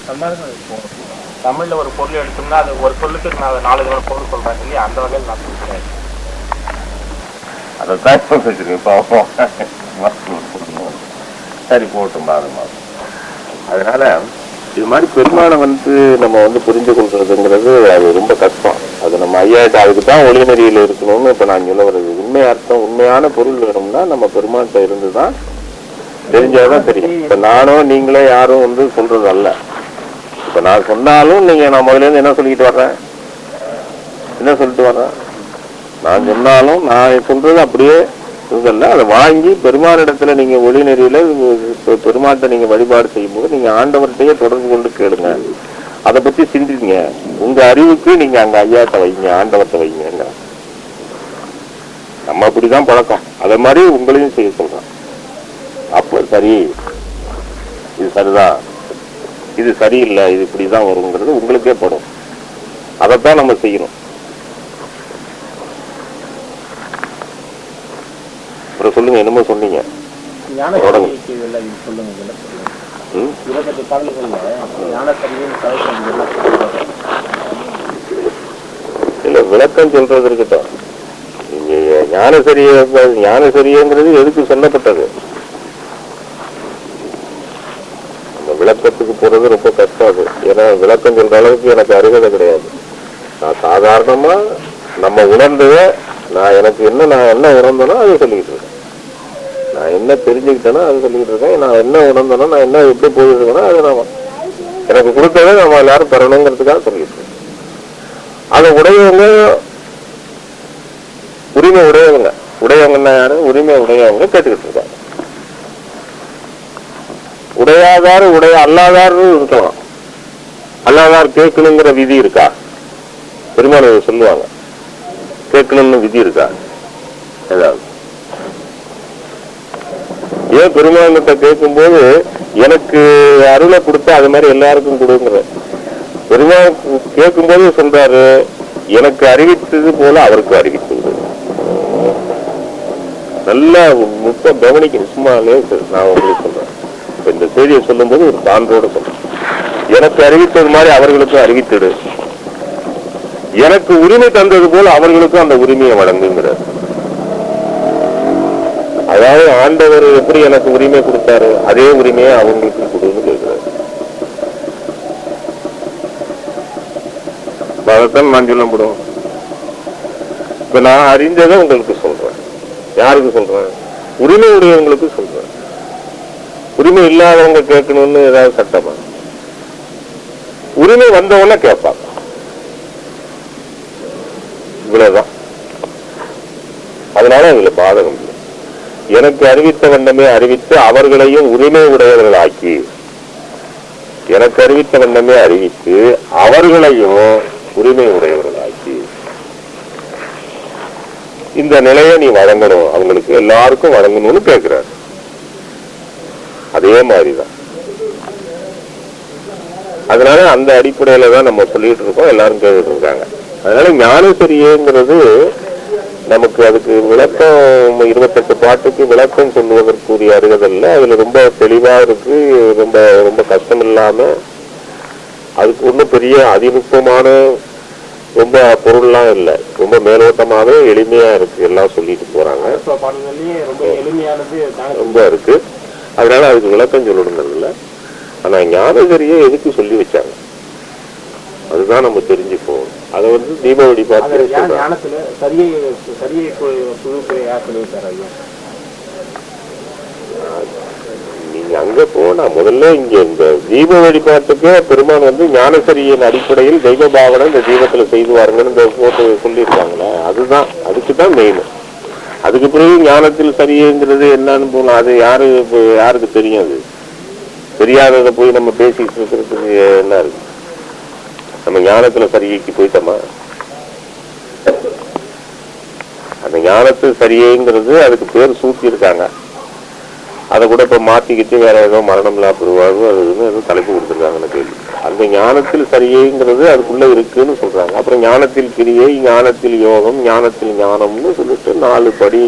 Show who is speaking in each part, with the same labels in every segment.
Speaker 1: தமிழ்ல ஒரு பொருள் எடுத்தோம்னா அது ஒரு சொல்லுக்கு நான் 4 விதமான பொருள் சொல்றாங்க இல்லையா, அந்த வகையில் நான் சொல்றேன்.
Speaker 2: அதைத்தான் வச்சிருக்கேன். பார்ப்போம். சரி போட்டும் பாருமா. அதனால இது மாதிரி பெருமானை நம்ம புரிஞ்சு கொள்றதுங்கிறது அது ரொம்ப கஷ்டம். அது நம்ம ஐயாட்ட அதுக்கு தான் ஒளி நெறியில் இருக்கணும்னு இப்ப நான் சொல்ல வருது. உண்மை அர்த்தம் உண்மையான பொருள் வேணும்னா நம்ம பெருமான்கிட்ட இருந்துதான் தெரிஞ்சாதான் தெரியும். இப்ப நானோ நீங்களோ யாரும் சொல்றது அல்ல. இப்ப நான் சொன்னாலும் நான் முதல்ல இருந்து என்ன சொல்லிட்டு வர்றேன், என்ன சொல்லிட்டு வர்றேன், நான் சொன்னாலும் நான் சொல்றது அப்படியே இல்ல. அதை வாங்கி பெருமானிடத்துல நீங்க ஒளி நெறியில பெருமாட்டை நீங்க வழிபாடு செய்யும் போது நீங்க ஆண்டவர்கிட்டயே தொடர்பு கொண்டு கேளுங்க, அதை பத்தி சிந்திங்க. உங்க அறிவுக்கு நீங்க அங்க ஐயாட்ட வைங்க, ஆண்டவர்கிட்ட வைங்க. நம்ம அப்படிதான் பழக்கம். அதே மாதிரி உங்களையும் செய்ய சொல்றோம். அப்ப சரி, இது சரிதான், இது சரியில்லை, இது இப்படிதான் வருங்கிறது உங்களுக்கே படும். அதைத்தான் நம்ம செய்யணும். அப்புறம் சொல்லுங்க, என்னமோ சொன்னீங்க. இல்ல விளக்கம் சொல்றது இருக்கட்டும். ஞானசரியங்கிறது எதுக்கு சொல்லப்பட்டது? அந்த விளக்கத்துக்கு போறது ரொம்ப கஷ்டம். அது ஏன்னா விளக்கம் சொல்ற அளவுக்கு எனக்கு அருகதை கிடையாது. நான் சாதாரணமா நம்ம உணர்ந்தத நான் என்ன உணர்ந்தனோ அதை சொல்லிக்கிட்டு இருக்கேன். நான் என்ன தெரிஞ்சுக்கிட்டேனோ அதை சொல்லிக்கிட்டு இருக்கேன். நான் என்ன உணர்ந்தனோ, நான் என்ன எப்படி போயிட்டு இருக்கேனோ அதை நான் எனக்கு கொடுத்ததை நம்ம எல்லாரும் பெறணுங்கிறதுக்காக சொல்லிட்டு இருக்கேன். அதை உடையவங்க, உரிமை உடையவங்கன்னா யாரு? உரிமை உடையவங்க கேட்டுக்கிட்டு இருக்காங்க. உடையாதார் அல்லாதார் இருக்கலாம். அல்லாதார் கேட்கணுங்கிற விதி இருக்கா? பெருமாள் சொல்லுவாங்க, கேட்கணும்னு விதி இருக்கா? ஏதாவது ஏன் பெருமாள்கிட்ட கேட்கும் போது எனக்கு அருளை கொடுத்தா அது மாதிரி எல்லாருக்கும் கொடுங்கிற பெருமாள் கேட்கும் போது சொல்றாரு, எனக்கு அறிவித்தது போல அவருக்கு அறிவித்தது. நல்லா முப்ப கவனிக்கணும். சும்மாலே நான் உங்களுக்கு சொல்றேன். இப்ப இந்த செய்தியை சொல்லும் போது ஒரு சான்றோட சொல்றேன். எனக்கு அறிவித்தது மாதிரி அவர்களுக்கும் அறிவித்தது, எனக்கு உரிமை தந்தது போல அவர்களுக்கும் அந்த உரிமையை வழங்குங்கிறார். அதாவது ஆண்டவர் எப்படி எனக்கு உரிமை கொடுத்தாரு அதே உரிமையை அவங்களுக்கு கொடுன்னு கேட்கிறார். அதைத்தான் நான் சொல்ல முடியும். இப்ப நான் அறிஞ்சதை உங்களுக்கு சொல்றேன். யாருக்கு சொல்றேன்? உரிமை உடையவங்களுக்கு சொல்றேன். உரிமை இல்லாதவங்க கேட்கணும்னு ஏதாவது சட்டமா? உரிமை வந்தவொன்னே கேட்பாங்க. இவ்வளவுதான். அதனால அதுல பாதகம் இல்லை. எனக்கு அறிவித்த வண்ணமே அறிவித்து அவர்களையும் உரிமை உடையவர்கள் ஆக்கி, எனக்கு அறிவித்த வண்ணமே அறிவித்து அவர்களையும் உரிமை உடையவர்கள் ஆக்கி, இந்த நிலையை நீ வழங்கணும், அவங்களுக்கு எல்லாருக்கும் வழங்கணும்னு கேட்கிறார். அதே மாதிரிதான். அதனால அந்த அடிப்படையில தான் நம்ம சொல்லிட்டு இருக்கோம், எல்லாரும் கேட்டுட்டு இருக்காங்க. அதனால ஞானசரியங்கிறது நமக்கு அதுக்கு விளக்கம் 28 பாட்டுக்கு விளக்கம் சொல்லுவதற்குரிய அருகதல்ல. அதுல ரொம்ப தெளிவா இருக்கு. ரொம்ப ரொம்ப கஷ்டம் இல்லாம அதுக்கு ஒன்றும் பெரிய அதிநுட்பமான ரொம்ப பொருள்லாம் இல்லை. ரொம்ப மேலோட்டமாவே எளிமையா இருக்கு. எல்லாம் சொல்லிட்டு போறாங்க. ரொம்ப இருக்கு. அதனால அதுக்கு விளக்கம் சொல்லணுங்கிறது இல்லை. ஆனா ஞானசரியை எதுக்கு சொல்லி வச்சாங்க அதுதான் நம்ம தெரிஞ்சுப்போம். அதை தீபாவளி பார்த்து நீங்க அங்க போனா முதல்ல இங்க இந்த தீப வழிபாட்டுக்கு பெருமான் ஞானசரியின் அடிப்படையில் தெய்வ பாவனை இந்த தீபத்துல செய்துவாருங்கன்னு இந்த போட்டு சொல்லியிருக்காங்களே, அதுதான் அதுக்குதான் மெயின். அதுக்கு பிறகு ஞானத்தில் சரியங்கிறது என்னன்னு போகலாம். அது யாருக்கு தெரியும்? அது தெரியாததை போய் நம்ம பேசிட்டு இருக்கிறதுக்கு என்ன இருக்கு? நம்ம ஞானத்துல சரியைக்கு போயிட்டோமா? அந்த ஞானத்து சரியைங்கிறது அதுக்கு பேர் சூட்டி இருக்காங்க. அதை கூட இப்ப மாத்திக்கிட்டு வேற ஏதோ மரணம் இல்லா பெறுவாங்க அது தலைப்பு கொடுத்துருக்காங்கன்னு கேள்வி. அந்த ஞானத்தில் சரியைங்கிறது அதுக்குள்ள இருக்குன்னு சொல்றாங்க. அப்புறம் ஞானத்தில் கிரியை, ஞானத்தில் யோகம், ஞானத்தில் ஞானம்னு சொல்லிட்டு 4 படி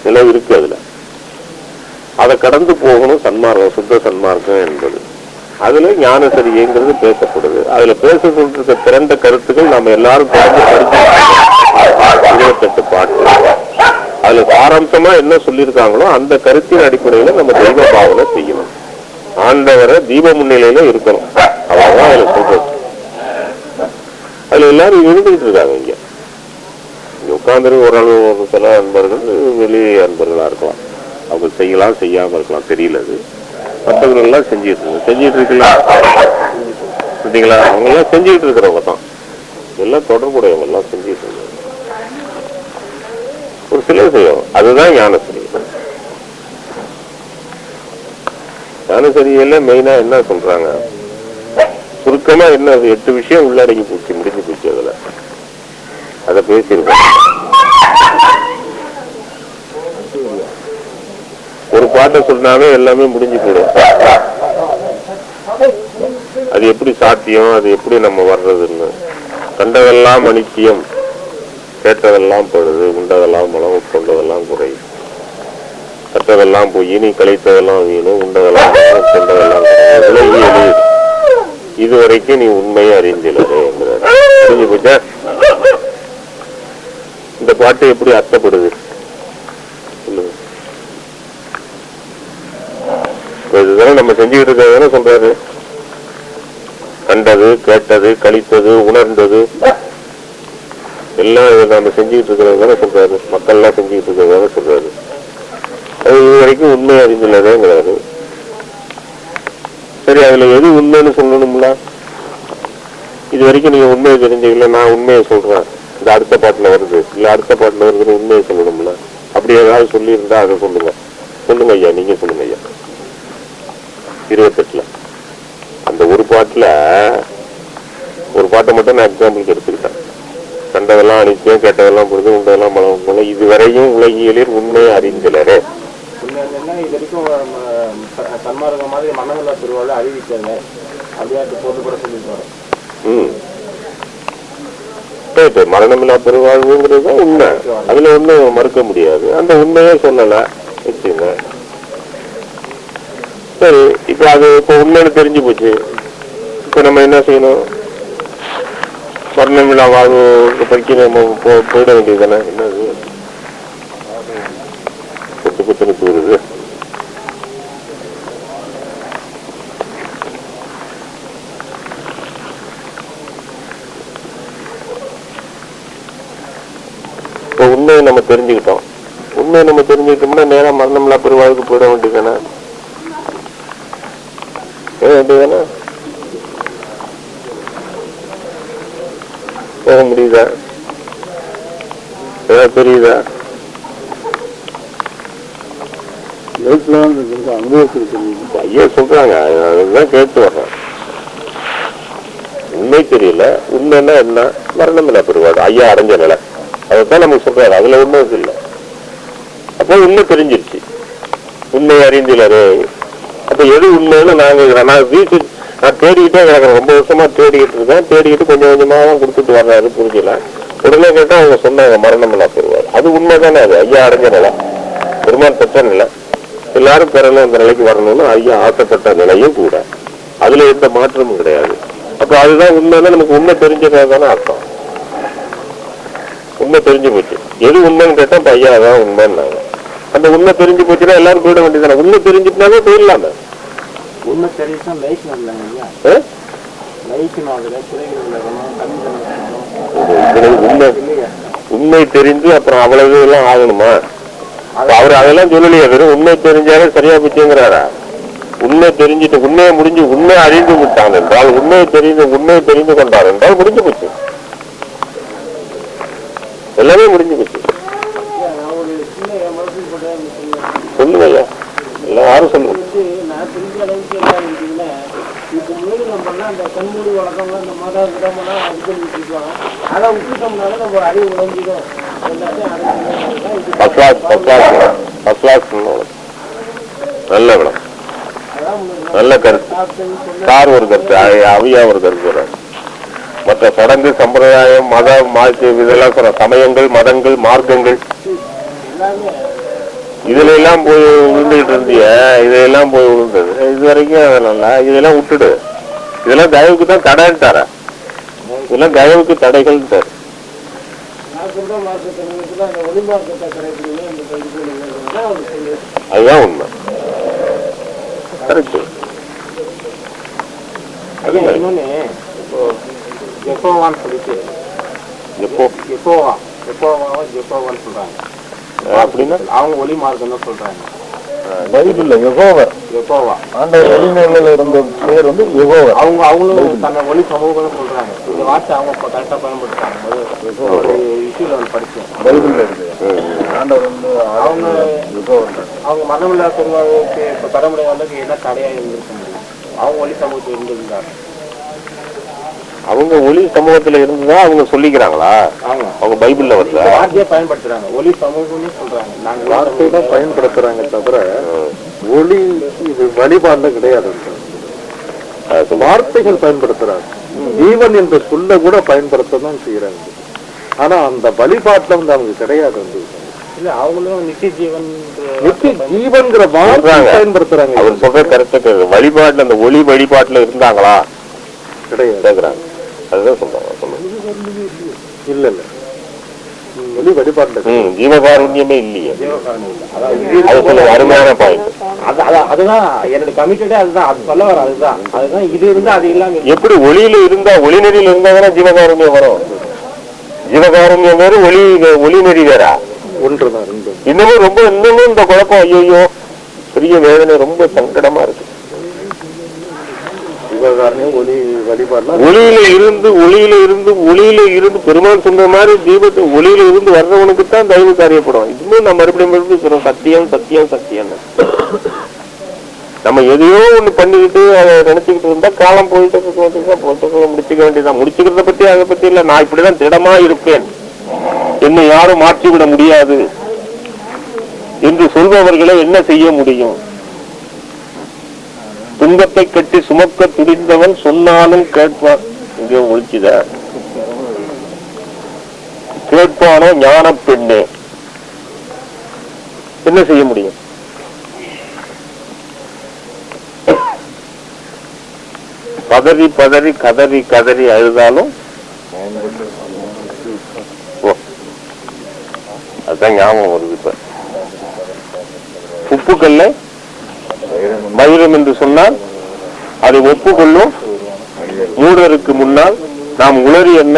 Speaker 2: நிலை இருக்கு. அதுல அதை கடந்து போகணும் சன்மார்க்கம், சுத்த சன்மார்க்கம் என்பது. அதுல ஞான சரிகைங்கிறது பேசப்படுது. அதுல பேசப்பட்டிருக்க திரண்ட கருத்துக்கள் நம்ம எல்லாரும் தொடர்ந்து படிச்சு 28 பாட்டு. அதுல சாராம்சமா என்ன சொல்லியிருக்காங்களோ அந்த கருத்தின் அடிப்படையில நம்ம தெய்வ பாவனை செய்யணும். ஆண்டவரை தீப முன்னிலையில இருக்கணும். அவ்வளவுதான் அதுல சொல்றது. அதுல எல்லாரும் இருந்துகிட்டு இருக்காங்க. இங்க உட்கார்ந்து ஓரளவு ஒரு சில அன்பர்கள் வெளி அன்பர்களா இருக்கலாம், அவங்க செய்யலாம் செய்யாம இருக்கலாம், தெரியல. அது மற்றவர்கள் எல்லாம் செஞ்சுட்டு இருக்கலாம். பார்த்தீங்களா, அவங்க எல்லாம் செஞ்சுட்டு இருக்கிறவங்க தான், எல்லாம் தொடர்புடையவங்க எல்லாம் செஞ்சுட்டு இருக்காங்க. ஒரு சிலர் செய்யும், அதுதான் ஞானசரி. ஞானசரியல்ல மெயினா என்ன சொல்றாங்க, சுருக்கமா என்ன 8 விஷயம் உள்ளடங்கி போச்சு, முடிஞ்சு போச்சு. அதுல அதை பேசியிருக்கோம். ஒரு பாட்டை சொன்னாவே எல்லாமே முடிஞ்சு போயிடும். அது எப்படி சாத்தியம், அது எப்படி நம்ம வர்றதுன்னு. கண்டதெல்லாம் அனித்தியம், கேட்டதெல்லாம் பொழுது, உண்டதெல்லாம் மலம், கொண்டதெல்லாம் குறை, கற்றதெல்லாம் பொய், நீ கழித்ததெல்லாம் வீணும், உண்டதெல்லாம் கொண்டதெல்லாம் விலகி எழுது, இதுவரைக்கும் நீ உண்மையை அறிந்திலவே புரிஞ்சு போச்சா? இந்த பாட்டு எப்படி அர்த்தப்படுது சொல்லுங்க. இதுதானே நம்ம செஞ்சுக்கிட்டு இருக்கிறது சொல்றாரு. கண்டது, கேட்டது, கழித்தது, உணர்ந்தது எல்லாம் நம்ம செஞ்சுக்கிட்டு இருக்கிறது தானே சொல்றாரு. மக்கள் எல்லாம் செஞ்சுக்கிட்டு இருக்கிறது தானே சொல்றாரு. அது இது வரைக்கும் உண்மை அறிந்துள்ளதேங்கிறாரு. சரி, அதுல எது உண்மைன்னு சொல்லணும்ல? இது வரைக்கும் நீங்க உண்மையை தெரிஞ்சுக்கல, நான் உண்மையை சொல்றேன், இந்த அடுத்த பாட்டுல வருது, இல்ல அடுத்த பாட்டுல வருதுன்னு உண்மையை சொல்லணும்ல. அப்படி ஏதாவது சொல்லி இருந்தா அதை சொல்லுங்க. சொல்லுங்க ஐயா, நீங்க சொல்லுங்க ஐயா. 28 அந்த ஒரு பாட்டுல ஒரு பாட்டை மட்டும் நான் எக்ஸாம்பிளுக்கு எடுத்துக்கிட்டேன். கண்டதெல்லாம் அனித்தியம், கேட்டதெல்லாம் பொழுது, உண்டதெல்லாம் மலம் போல, இதுவரையும் உலகியலில் உண்மையை அறிந்திலரே.
Speaker 1: இது வரைக்கும் சன்மார்க்க மாதிரி மன்னங்களா திருவாழ அறிவிக்காங்க அப்படியே போட்டு கூட சொல்லிட்டு.
Speaker 2: மரணமில்லா பெருவாழ்வுங்கிறது தான் உண்மை. அதுல ஒண்ணும் மறுக்க முடியாது. அந்த உண்மையே சொல்லல வச்சுங்க. சரி, இப்ப அது இப்ப உண்மைன்னு தெரிஞ்சு போச்சு. இப்ப நம்ம என்ன செய்யணும்? மரணமில்லா வாழ்வு பற்றி நம்ம போயிட வேண்டியது தானே. என்னது குத்து குத்துன்னு தூருது. இப்போ உண்மையை நம்ம தெரிஞ்சுக்கிட்டோம். உண்மையை நம்ம தெரிஞ்சுக்கிட்டோம்னா நேரா மரணமில்லா பெருவாழ்வுக்கு போயிட வேண்டியதானே. வேண்டியதானே போக முடியுதா? ஏதாவது தெரியுதா? ஐயா சொல்றாங்க, அதுதான் கேட்டு வர்றேன். உண்மை தெரியல. உண்மைன்னா என்ன? மரணமில்லா பெருவாழ்வு ஐயா அடைஞ்ச நிலை, அதைத்தான் நமக்கு சொல்றாரு. அதுல உண்மை இல்லை. அப்போ உண்மை தெரிஞ்சிருச்சு, உண்மை அறிந்திலரே. அப்ப எது உண்மைன்னு நான் தேடிக்கிட்டே கிடக்கிறேன். ரொம்ப வருஷமா தேடிக்கிட்டு இருக்கேன். தேடிக்கிட்டு கொஞ்சம் கொஞ்சமா தான் கொடுத்துட்டு வர்றாரு. புரிஞ்சல. உடனே கேட்டா அவங்க சொன்னாங்க மரணமில்லா பெறுவார். அது உண்மை தானே. அது ஐயா அடைஞ்ச நிலை, பெருமான் பெற்ற நிலை. எல்லாரும் பெறணும், அந்த நிலைக்கு வரணும்னு ஐயா ஆசைப்பட்ட நிலையும் கூட. அதுல எந்த மாற்றமும் கிடையாது. அப்ப அதுதான் உண்மைன்னா நமக்கு உண்மை தெரிஞ்சதாக தானே அர்த்தம். உண்மை தெரிஞ்சு போச்சு. எது உண்மைன்னு கேட்டா இப்ப ஐயா தான் உண்மைன்னாங்க. அந்த உண்மை தெரிஞ்சு போச்சுன்னா எல்லாரும் போயிட வேண்டியதானே. உண்மை தெரிஞ்சுட்டுனாலே போயிடலாமே. உண்மை தெரிஞ்சா உண்மை தெரிஞ்சு அப்புறம் அவ்வளவு எல்லாம் ஆகணுமா? அவரு அதெல்லாம் சொல்லலையே. வெறும் உண்மை தெரிஞ்சாலே சரியா போச்சுங்கிறாரா? உண்மை தெரிஞ்சுட்டு உண்மையை முடிஞ்சு உண்மை அறிந்து விட்டான் என்றால், உண்மையை தெரிந்து கொண்டார் என்றால் முடிஞ்சு போச்சு. எல்லாமே முடிஞ்சு போச்சு. சொல்லுங்க ஐயா, எல்லாரும் சொல்லுங்க. நல்ல விடம், நல்ல கருத்து. சார் ஒரு கருத்து, அவையா ஒரு கருத்து. மற்ற சடங்கு சம்பிரதாயம் மத மாற்று இதெல்லாம் சொல்ற சமயங்கள் மதங்கள் மார்க்கங்கள் இதுல எல்லாம் போய் விழுந்துகிட்டு இருந்திய, இதெல்லாம் போய் விழுந்தது இது வரைக்கும். அதனால இதெல்லாம் விட்டுடு. இதெல்லாம் தயவுக்கு தான் தடைன்ட்டார. இதெல்லாம் தயவுக்கு தடைகள் தாரு. அதுதான் உண்மை. கரெக்ட்.
Speaker 1: இன்னொன்னு இப்போ ஜெகோவான்னு சொல்லிட்டு ஜெகோவான்னு சொல்றாங்க.
Speaker 2: அப்படின்னா
Speaker 1: அவங்க ஒளி மார்க்கம் தான் சொல்றாங்க.
Speaker 3: பைபிள்ல யெகோவர் ஆண்டவர் வெளிநிலையில இருந்த பேர் வந்து யெகோவர்.
Speaker 1: அவங்களும் தன்னை ஒளி சமூகம் சொல்றாங்க. இந்த வார்த்தை அவங்க கரெக்டா பயன்படுத்துறாங்க. ஒரு இஷ்யூல வந்து படிச்சேன்.
Speaker 3: பைபிள்ல இருக்கு ஆண்டவர் வந்து
Speaker 1: அவங்க மனமில்லா பெருமாளுக்கு இப்ப தலைமுறை வந்து என்ன தடையா இருந்திருக்க முடியும்? அவங்க ஒளி சமூகத்தில் இருந்திருந்தாங்க.
Speaker 2: அவங்க ஒளி சமூகத்துல இருந்துதான் அவங்க சொல்லிக்கிறாங்களா? அவங்க பைபிள்ல வருதா?
Speaker 1: வார்த்தையை பயன்படுத்துறாங்க. ஒளி சமூகம்னு சொல்றாங்க. நாங்க
Speaker 3: வார்த்தையை தான் பயன்படுத்துறாங்க தவிர ஒளி இது வழிபாடுல கிடையாது. வார்த்தைகள் பயன்படுத்துறாங்க. ஜீவன் என்ற சொல்ல கூட பயன்படுத்ததான் செய்யறாங்க. ஆனா அந்த வழிபாட்டுல வந்து அவங்க கிடையாது. வந்து
Speaker 1: இல்ல அவங்களும் நித்திய ஜீவன்
Speaker 3: ஜீவன்கிற வார்த்தை பயன்படுத்துறாங்க.
Speaker 2: அவர் சொல்ற கருத்து வழிபாட்டுல அந்த ஒளி வழிபாட்டுல இருந்தாங்களா? கிடையாது. அதுதான் சொல்றாங்க.
Speaker 1: இல்ல இல்ல
Speaker 3: ஒளி வழிபாட்டுல
Speaker 2: ஜீவகாருண்யமே இல்லையே. அது சொல்ல அருமையான பாயிண்ட்.
Speaker 1: அதுதான் என்னோட கமிட்டடே. அதுதான் அது சொல்ல வர. அதுதான் இது இருந்தா அது இல்லாம
Speaker 2: எப்படி ஒளியில இருந்தா ஒளி நெறியில இருந்தாங்கன்னா ஜீவகாருண்யம் வரும். ஜீவகாருண்யம் வேறு, ஒளி நெறி வேறா?
Speaker 3: ஒன்றுதான்.
Speaker 2: இன்னமும் இந்த குழப்பம். ஐயோ பெரிய வேதனை, ரொம்ப சங்கடமா இருக்கு. ஒளியில இருந்து பெருமாள் சொன்ன மாதிரி தீபத்தை ஒளியில இருந்து வர்றவனுக்கு தான் தயவு காரியப்படும். இதுவும் நம்ம மறுபடியும் சத்தியம் சத்தியம் சத்தியம். நம்ம எதையோ ஒண்ணு பண்ணிக்கிட்டு அதை நினைச்சுக்கிட்டு இருந்தா காலம் போயிட்டு முடிச்சுக்க வேண்டியதான். முடிச்சுக்கிறத பத்தி அதை பத்தி இல்ல. நான் இப்படிதான் திடமா இருப்பேன், என்னை யாரும் மாற்றிவிட முடியாது என்று சொல்பவர்களை என்ன செய்ய முடியும்? துன்பத்தை கட்டி சுமக்க துடிந்தவன் சொன்னாலும் கேட்பான். இங்கே ஒழிச்சுத கேட்பானோ ஞான பெண்ணே. என்ன செய்ய முடியும்? பதறி பதறி கதறி கதறி அழுதாலும் அதுதான் ஞாபகம் வருது. இப்ப உப்புக்கல்ல மயிரம் என்று சொன்னால் அதை ஒப்புக்கொள்ளும் மூடருக்கு முன்னால் நாம் உளறி என்ன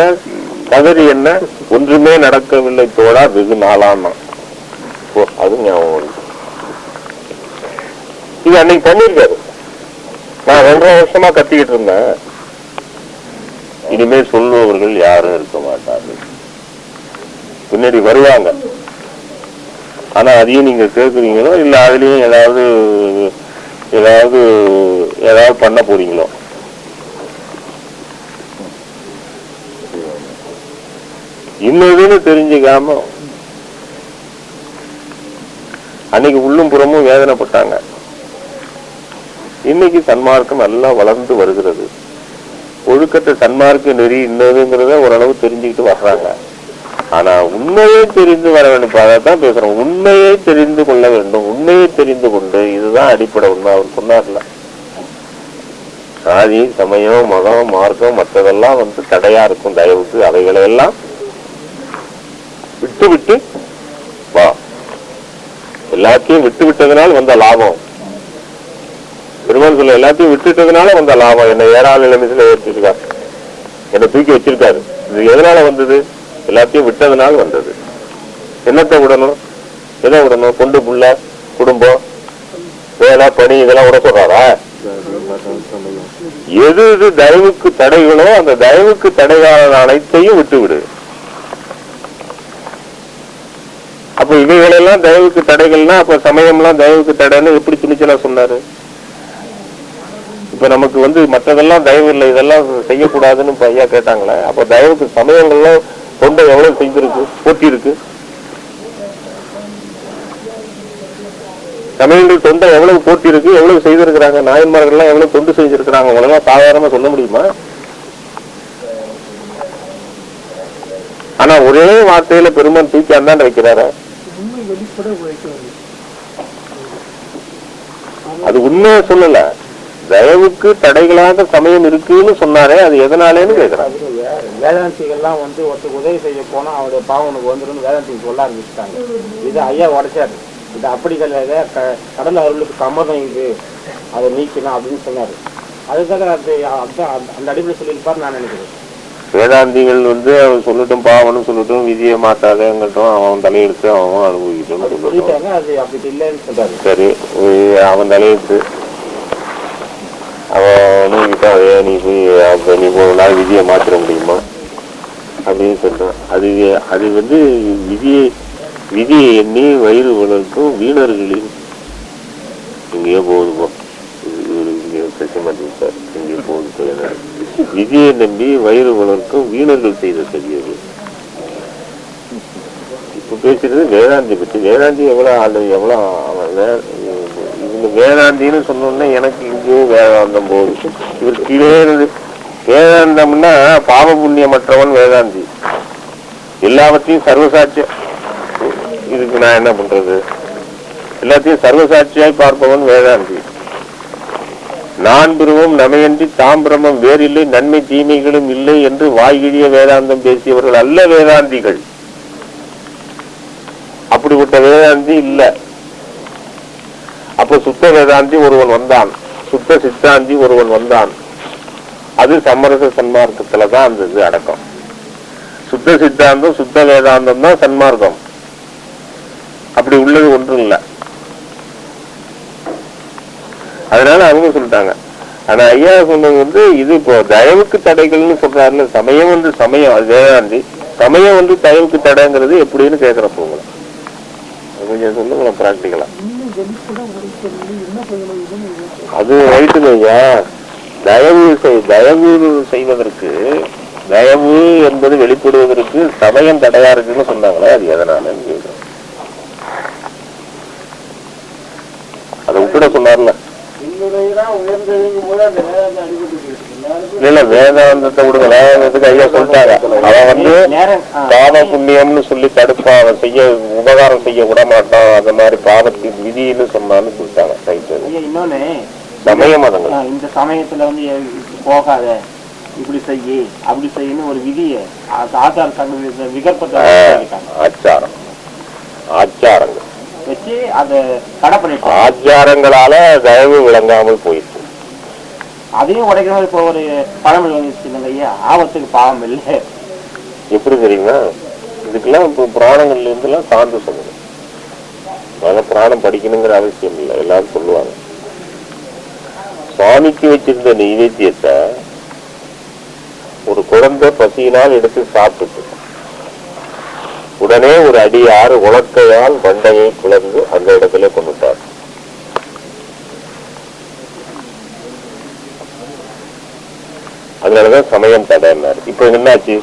Speaker 2: கதறி என்ன ஒன்றுமே நடக்கவில்லை தோடா வெகு நாளானா. அது ஞாபகம் வருது. இது அன்னைக்கு பண்ணிருக்காரு. நான் 2.5 வருஷமா கத்திக்கிட்டு இருந்தேன். இனிமேல் சொல்லுபவர்கள் யாரும் இருக்க மாட்டார்கள், பின்னாடி வருவாங்க. ஆனா அதையும் நீங்க கேட்குறீங்களோ இல்ல அதுலயும் ஏதாவது பண்ண போறீங்களோ? இன்னொன்னு தெரிஞ்சுக்காம அன்னைக்கு உள்ளும் புறமும் வேதனைப்பட்டாங்க. இன்னைக்கு சன்மார்க்கம் நல்லா வளர்ந்து வருகிறது. ஒழுக்கத்தை சன்மார்க்க நெறி இன்னதுங்கிறத ஓரளவு தெரிஞ்சுக்கிட்டு வர்றாங்க. ஆனா உண்மையை தெரிந்து வர வேண்டும். அதான் பேசுறோம். உண்மையை தெரிந்து கொள்ள வேண்டும். உண்மையை தெரிந்து கொண்டு இதுதான் அடிப்படை உண்மை. அவர் சொன்னார்ல, சாதி சமயம் மதம் மார்க்கம் மற்றதெல்லாம் தடையா இருக்கும் தயவுக்கு. அவைகளை எல்லாம் விட்டு விட்டு வா. எல்லாத்தையும் விட்டு விட்டதுனால வந்த லாபம். பெருமாள் சொல்ல எல்லாத்தையும் விட்டுட்டதுனால வந்த லாபம். என்னை ஏறாத நிலைமையில ஏற்றிருக்காரு, என்னை தூக்கி வச்சிருக்காரு. இது எதனால வந்தது? எல்லாத்தையும் விட்டதுனால வந்தது. என்னத்தை விடணும்? எதை விடணும்? பொண்டு புள்ள குடும்பம் வேலை பணி இதெல்லாம் விட சொல்றாரா? எது எது தயவுக்கு தடைகளோ அந்த தயவுக்கு தடைகால அனைத்தையும் விட்டு விடு. அப்ப இவைகளெல்லாம் தயவுக்கு தடைகள்னா அப்ப சமயம்லாம் தயவுக்கு தடைன்னு எப்படி துணிச்சலா சொன்னாரு? இப்ப நமக்கு மற்றதெல்லாம் தயவு இல்லை, இதெல்லாம் செய்யக்கூடாதுன்னு ஐயா கேட்டாங்களே. அப்ப தயவுக்கு சமயங்கள்லாம் தொண்டை எவ்வளவு செய்திருக்கு, போட்டி இருக்கு. சமயங்கள் தொண்டை எவ்வளவு போட்டி இருக்கு, எவ்வளவு செய்திருக்கிறாங்க. நாயன்மார்கள்லாம் எவ்வளவு தொண்டு செஞ்சிருக்கிறாங்க. உலகம் சாதாரணமா சொல்ல முடியுமா? ஆனா ஒரே வார்த்தையில பெருமான் தூக்கி அந்தாண்ட வைக்கிறாரு. அது உண்மையை சொல்லல, தயவுக்கு தடைகளாக சமயம் இருக்குன்னு சொன்னாரே, அது எதனாலேன்னு கேட்கிறேன்.
Speaker 1: வேதாந்திகள்லாம் வந்து ஒருத்தருக்கு உதவி செய்ய போனா அவருடைய பாவம் உனக்கு வந்துடும் வேதாந்திக்கு சொல்ல ஆரம்பிச்சுட்டாங்க. இது ஐயா உடைச்சாரு. இது அப்படி கிடையாது, கடல் அருளுக்கு சம்மதம் இது, அதை நீக்கணும் அப்படின்னு சொன்னாரு. அதுக்காக அந்த அடிப்படையில் சொல்லியிருப்பாரு நான் நினைக்கிறேன்.
Speaker 2: வேதாந்திகள் வந்து அவன் சொல்லட்டும், பாவனும் சொல்லட்டும், விதியை மாத்தாதங்கட்டும், அவன் தலையெடுத்து அவன் அனுபவிக்கட்டும்
Speaker 1: சொல்லிட்டாங்க. அது அப்படி இல்லைன்னு சொல்றாரு.
Speaker 2: சரி, அவன் தலையெடுத்து அவன் நீக்கிட்டா அதே நீ போய் அப்ப நீ ஒரு நாள் விதியை மாத்திர முடியுமா அப்படின்னு சொல்றான். அது வந்து விதியை எண்ணி வயிறு வளர்க்கும் வீணர்களின் இங்கேயோ போகுதுப்போ, இங்கே பிரச்சனை மாட்டேன், இங்கே போகுது. விதியை நம்பி வயிறு வளர்க்கும் வீணர்கள் செய்த சரியது. இப்ப பேசுறது வேதாந்தி பற்றி. வேதாந்தி இவங்க வேதாந்தின்னு சொன்னோன்னா எனக்கு இங்கேயோ வேதாந்தம் போகுது. இவர் கீழே வேதாந்தம்னா பாவ புண்ணியமற்றவன் வேதாந்தி, எல்லாவற்றையும் சர்வசாட்சியம். இதுக்கு நான் என்ன பண்றது? எல்லாத்தையும் சர்வசாட்சியாய் பார்ப்பவன் வேதாந்தி. நான் பிறவும் நமையன்றி தாம் பிரமம் வேறில்லை, நன்மை தீமைகளும் இல்லை என்று வாய்கிழிய வேதாந்தம் பேசியவர்கள் அல்ல வேதாந்திகள். அப்படிப்பட்ட வேதாந்தி இல்ல. அப்ப சுத்த வேதாந்தி ஒருவன் வந்தான், சுத்த சித்தாந்தி ஒருவன் வந்தான். அது சமரச சன்மார்க்கத்துலதான் அந்த இது அடக்கம். சுத்த சித்தாந்தம் சுத்த வேதாந்தம் தான் சன்மார்க்கம். அப்படி உள்ளது ஒன்றும் இல்லை. அதனால அவங்க சொல்லிட்டாங்க. ஆனா ஐயா சொன்னது வந்து இது இப்போ தயவுக்கு தடைகள்னு சொல்றாருல, சமயம் வந்து சமயம், அது வேதாந்தி. சமயம் வந்து தயவுக்கு தடைங்கிறது எப்படின்னு கேட்கிறப்ப உங்களை கொஞ்சம் சொல்லுங்களேன் பிராக்டிக்கலா. அது ரைட்டுங்க ஐயா. தயவு செய்வதற்கு, தயவு என்பது வெளிப்படுவதற்கு சமயம் தடையா இருக்குன்னு சொன்னாங்களே, அது எதனாலன்னு கேட்கிறேன். அதை விட்டுட சொன்னார்ல. இல்ல வேதாந்தத்தை விடுங்க, வேதாந்தத்துக்கு ஐயா சொல்லிட்டாங்க. அவன் வந்து பாவ புண்ணியம்னு சொல்லி தடுப்பான், அவன் செய்ய உபகாரம் செய்ய விட மாட்டான், அந்த மாதிரி பாவத்தின் விதின்னு சொன்னான்னு சொல்லிட்டாங்க.
Speaker 1: இன்னொன்னு
Speaker 2: சமயம் மதங்கள்
Speaker 1: இந்த சமயத்துல வந்து போகாத, இப்படி செய்ய அப்படி செய்யணும் ஒரு விதியை ஆச்சார விகற்பத்தை
Speaker 2: ஆச்சாரங்கள்
Speaker 1: வச்சு அதை கடை பண்ணிட்டு
Speaker 2: ஆச்சாரங்களால தயவு விளங்காமல் போயிடுச்சு.
Speaker 1: அதையும் உடைக்கணும். இப்போ ஒரு பழமொழி வந்துச்சுங்க ஐயா, ஆபத்துக்கு பாவம் இல்லை.
Speaker 2: எப்படி தெரியுமா? இதுக்கெல்லாம் இப்போ புராணங்கள்ல இருந்து எல்லாம் சார்ந்து சொல்லுங்க. அதனால புராணம் படிக்கணுங்கிற அவசியம் இல்லை, எல்லாரும் சொல்லுவாங்க. சுவாமிக்கு வச்சிருந்த நைவேத்தியத்தை ஒரு குழந்தை பசியினால் எடுத்து சாப்பிட்டு உடனே ஒரு அடியாறு உலக்கையால் வண்டையை குழந்து அந்த இடத்துல கொண்டுட்டார். அதனாலதான் சமயம் தடைன்னாரு. இப்ப என்னாச்சு?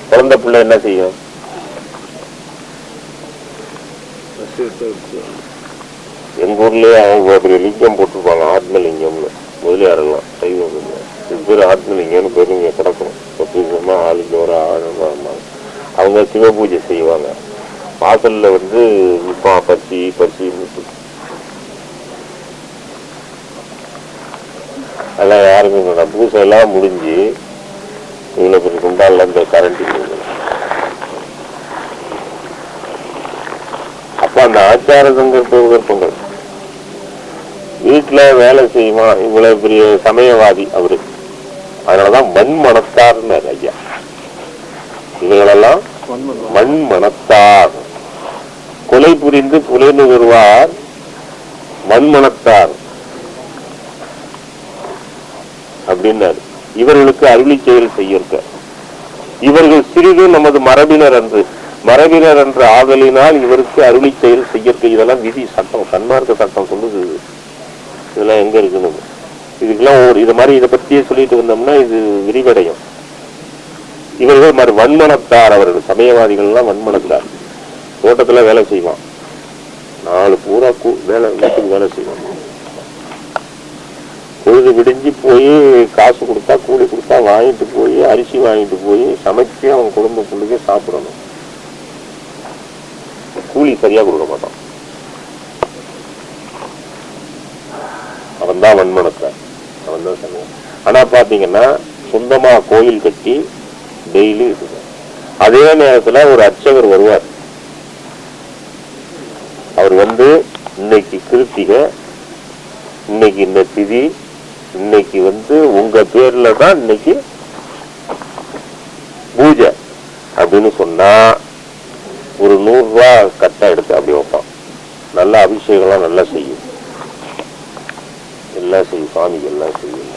Speaker 2: குழந்தை பிள்ளை என்ன செய்யும்? எங்க ஊர்லயே அவங்க ஒரு லிங்கம் போட்டிருப்பாங்க, ஆத்மலிங்கம்னு. முதலியாரெல்லாம் செய்வோம், பேர் ஆத்மலிங்கம்னு பெருங்க கிடக்கும். பத்திரமா ஆளுக்கு ஒரு ஆழமா அவங்க சிவ பூஜை செய்வாங்க. வாசல்ல வந்து பசி அதெல்லாம் யாருமே பூசை எல்லாம் முடிஞ்சு இவ்வளவு பெரிய குண்டால இந்த கரண்ட். அப்ப அந்த ஆச்சார சங்கற்பங்கள் வீட்டுல வேலை செய்யுமா? இவ்வளவு பெரிய சமயவாதி அவரு. அதனாலதான் மண் மனத்தார்னு ஐயா. இவங்களெல்லாம் மண் மனத்தார், கொலை புரிந்து புலைந்து வருவார் மண் மனத்தார் அப்படின்னாரு. இவர்களுக்கு அருளி செயல் செய்யிருக்க இவர்கள் சிறிது நமது மரபினர் என்று ஆதலினால் இவருக்கு அருளி செயல் செய்யற்க. இதெல்லாம் விதி சட்டம், சன்மார்க்க சட்டம் சொல்லுது. இதெல்லாம் எங்க இருக்குன்னு இதுக்கெல்லாம் இது மாதிரி இதை பத்தியே சொல்லிட்டு வந்தோம்னா இது விரிவடையும். இவர்கள் வன்மனத்தார், அவர்கள் சமயவாதிகள் எல்லாம் வன்மனத்தார். தோட்டத்துல வேலை செய்வான், 4 பூரா வீட்டுக்கு வேலை செய்வான். பொழுது விடிஞ்சு போய் காசு கொடுத்தா, கூலி கொடுத்தா வாங்கிட்டு போய் அரிசி வாங்கிட்டு போய் சமைச்சு அவன் குடும்பத்துக்குள்ளே சாப்பிடணும். கூலி சரியா கொடுக்க மாட்டான். அவன் தான் வன்மனத்தான், அவன் தான் சமயம். ஆனா பாத்தீங்கன்னா சொந்தமா கோயில் கட்டி டெய்லி இருக்குது. அதே நேரத்துல ஒரு அர்ச்சகர் வருவார். அவர் வந்து இன்னைக்கு கிருத்திகை, இன்னைக்கு இந்த திதி, இன்னைக்கு வந்து உங்க பேர்ல தான் இன்னைக்கு பூஜை அப்படின்னு சொன்னா ஒரு 100 ரூபாய் கட்டை எடுத்து அப்படி வைப்பான். நல்ல அபிஷேகம்லாம் நல்லா செய்யும், எல்லாம் செய்யும், சுவாமிக்கு எல்லாம் செய்யும்.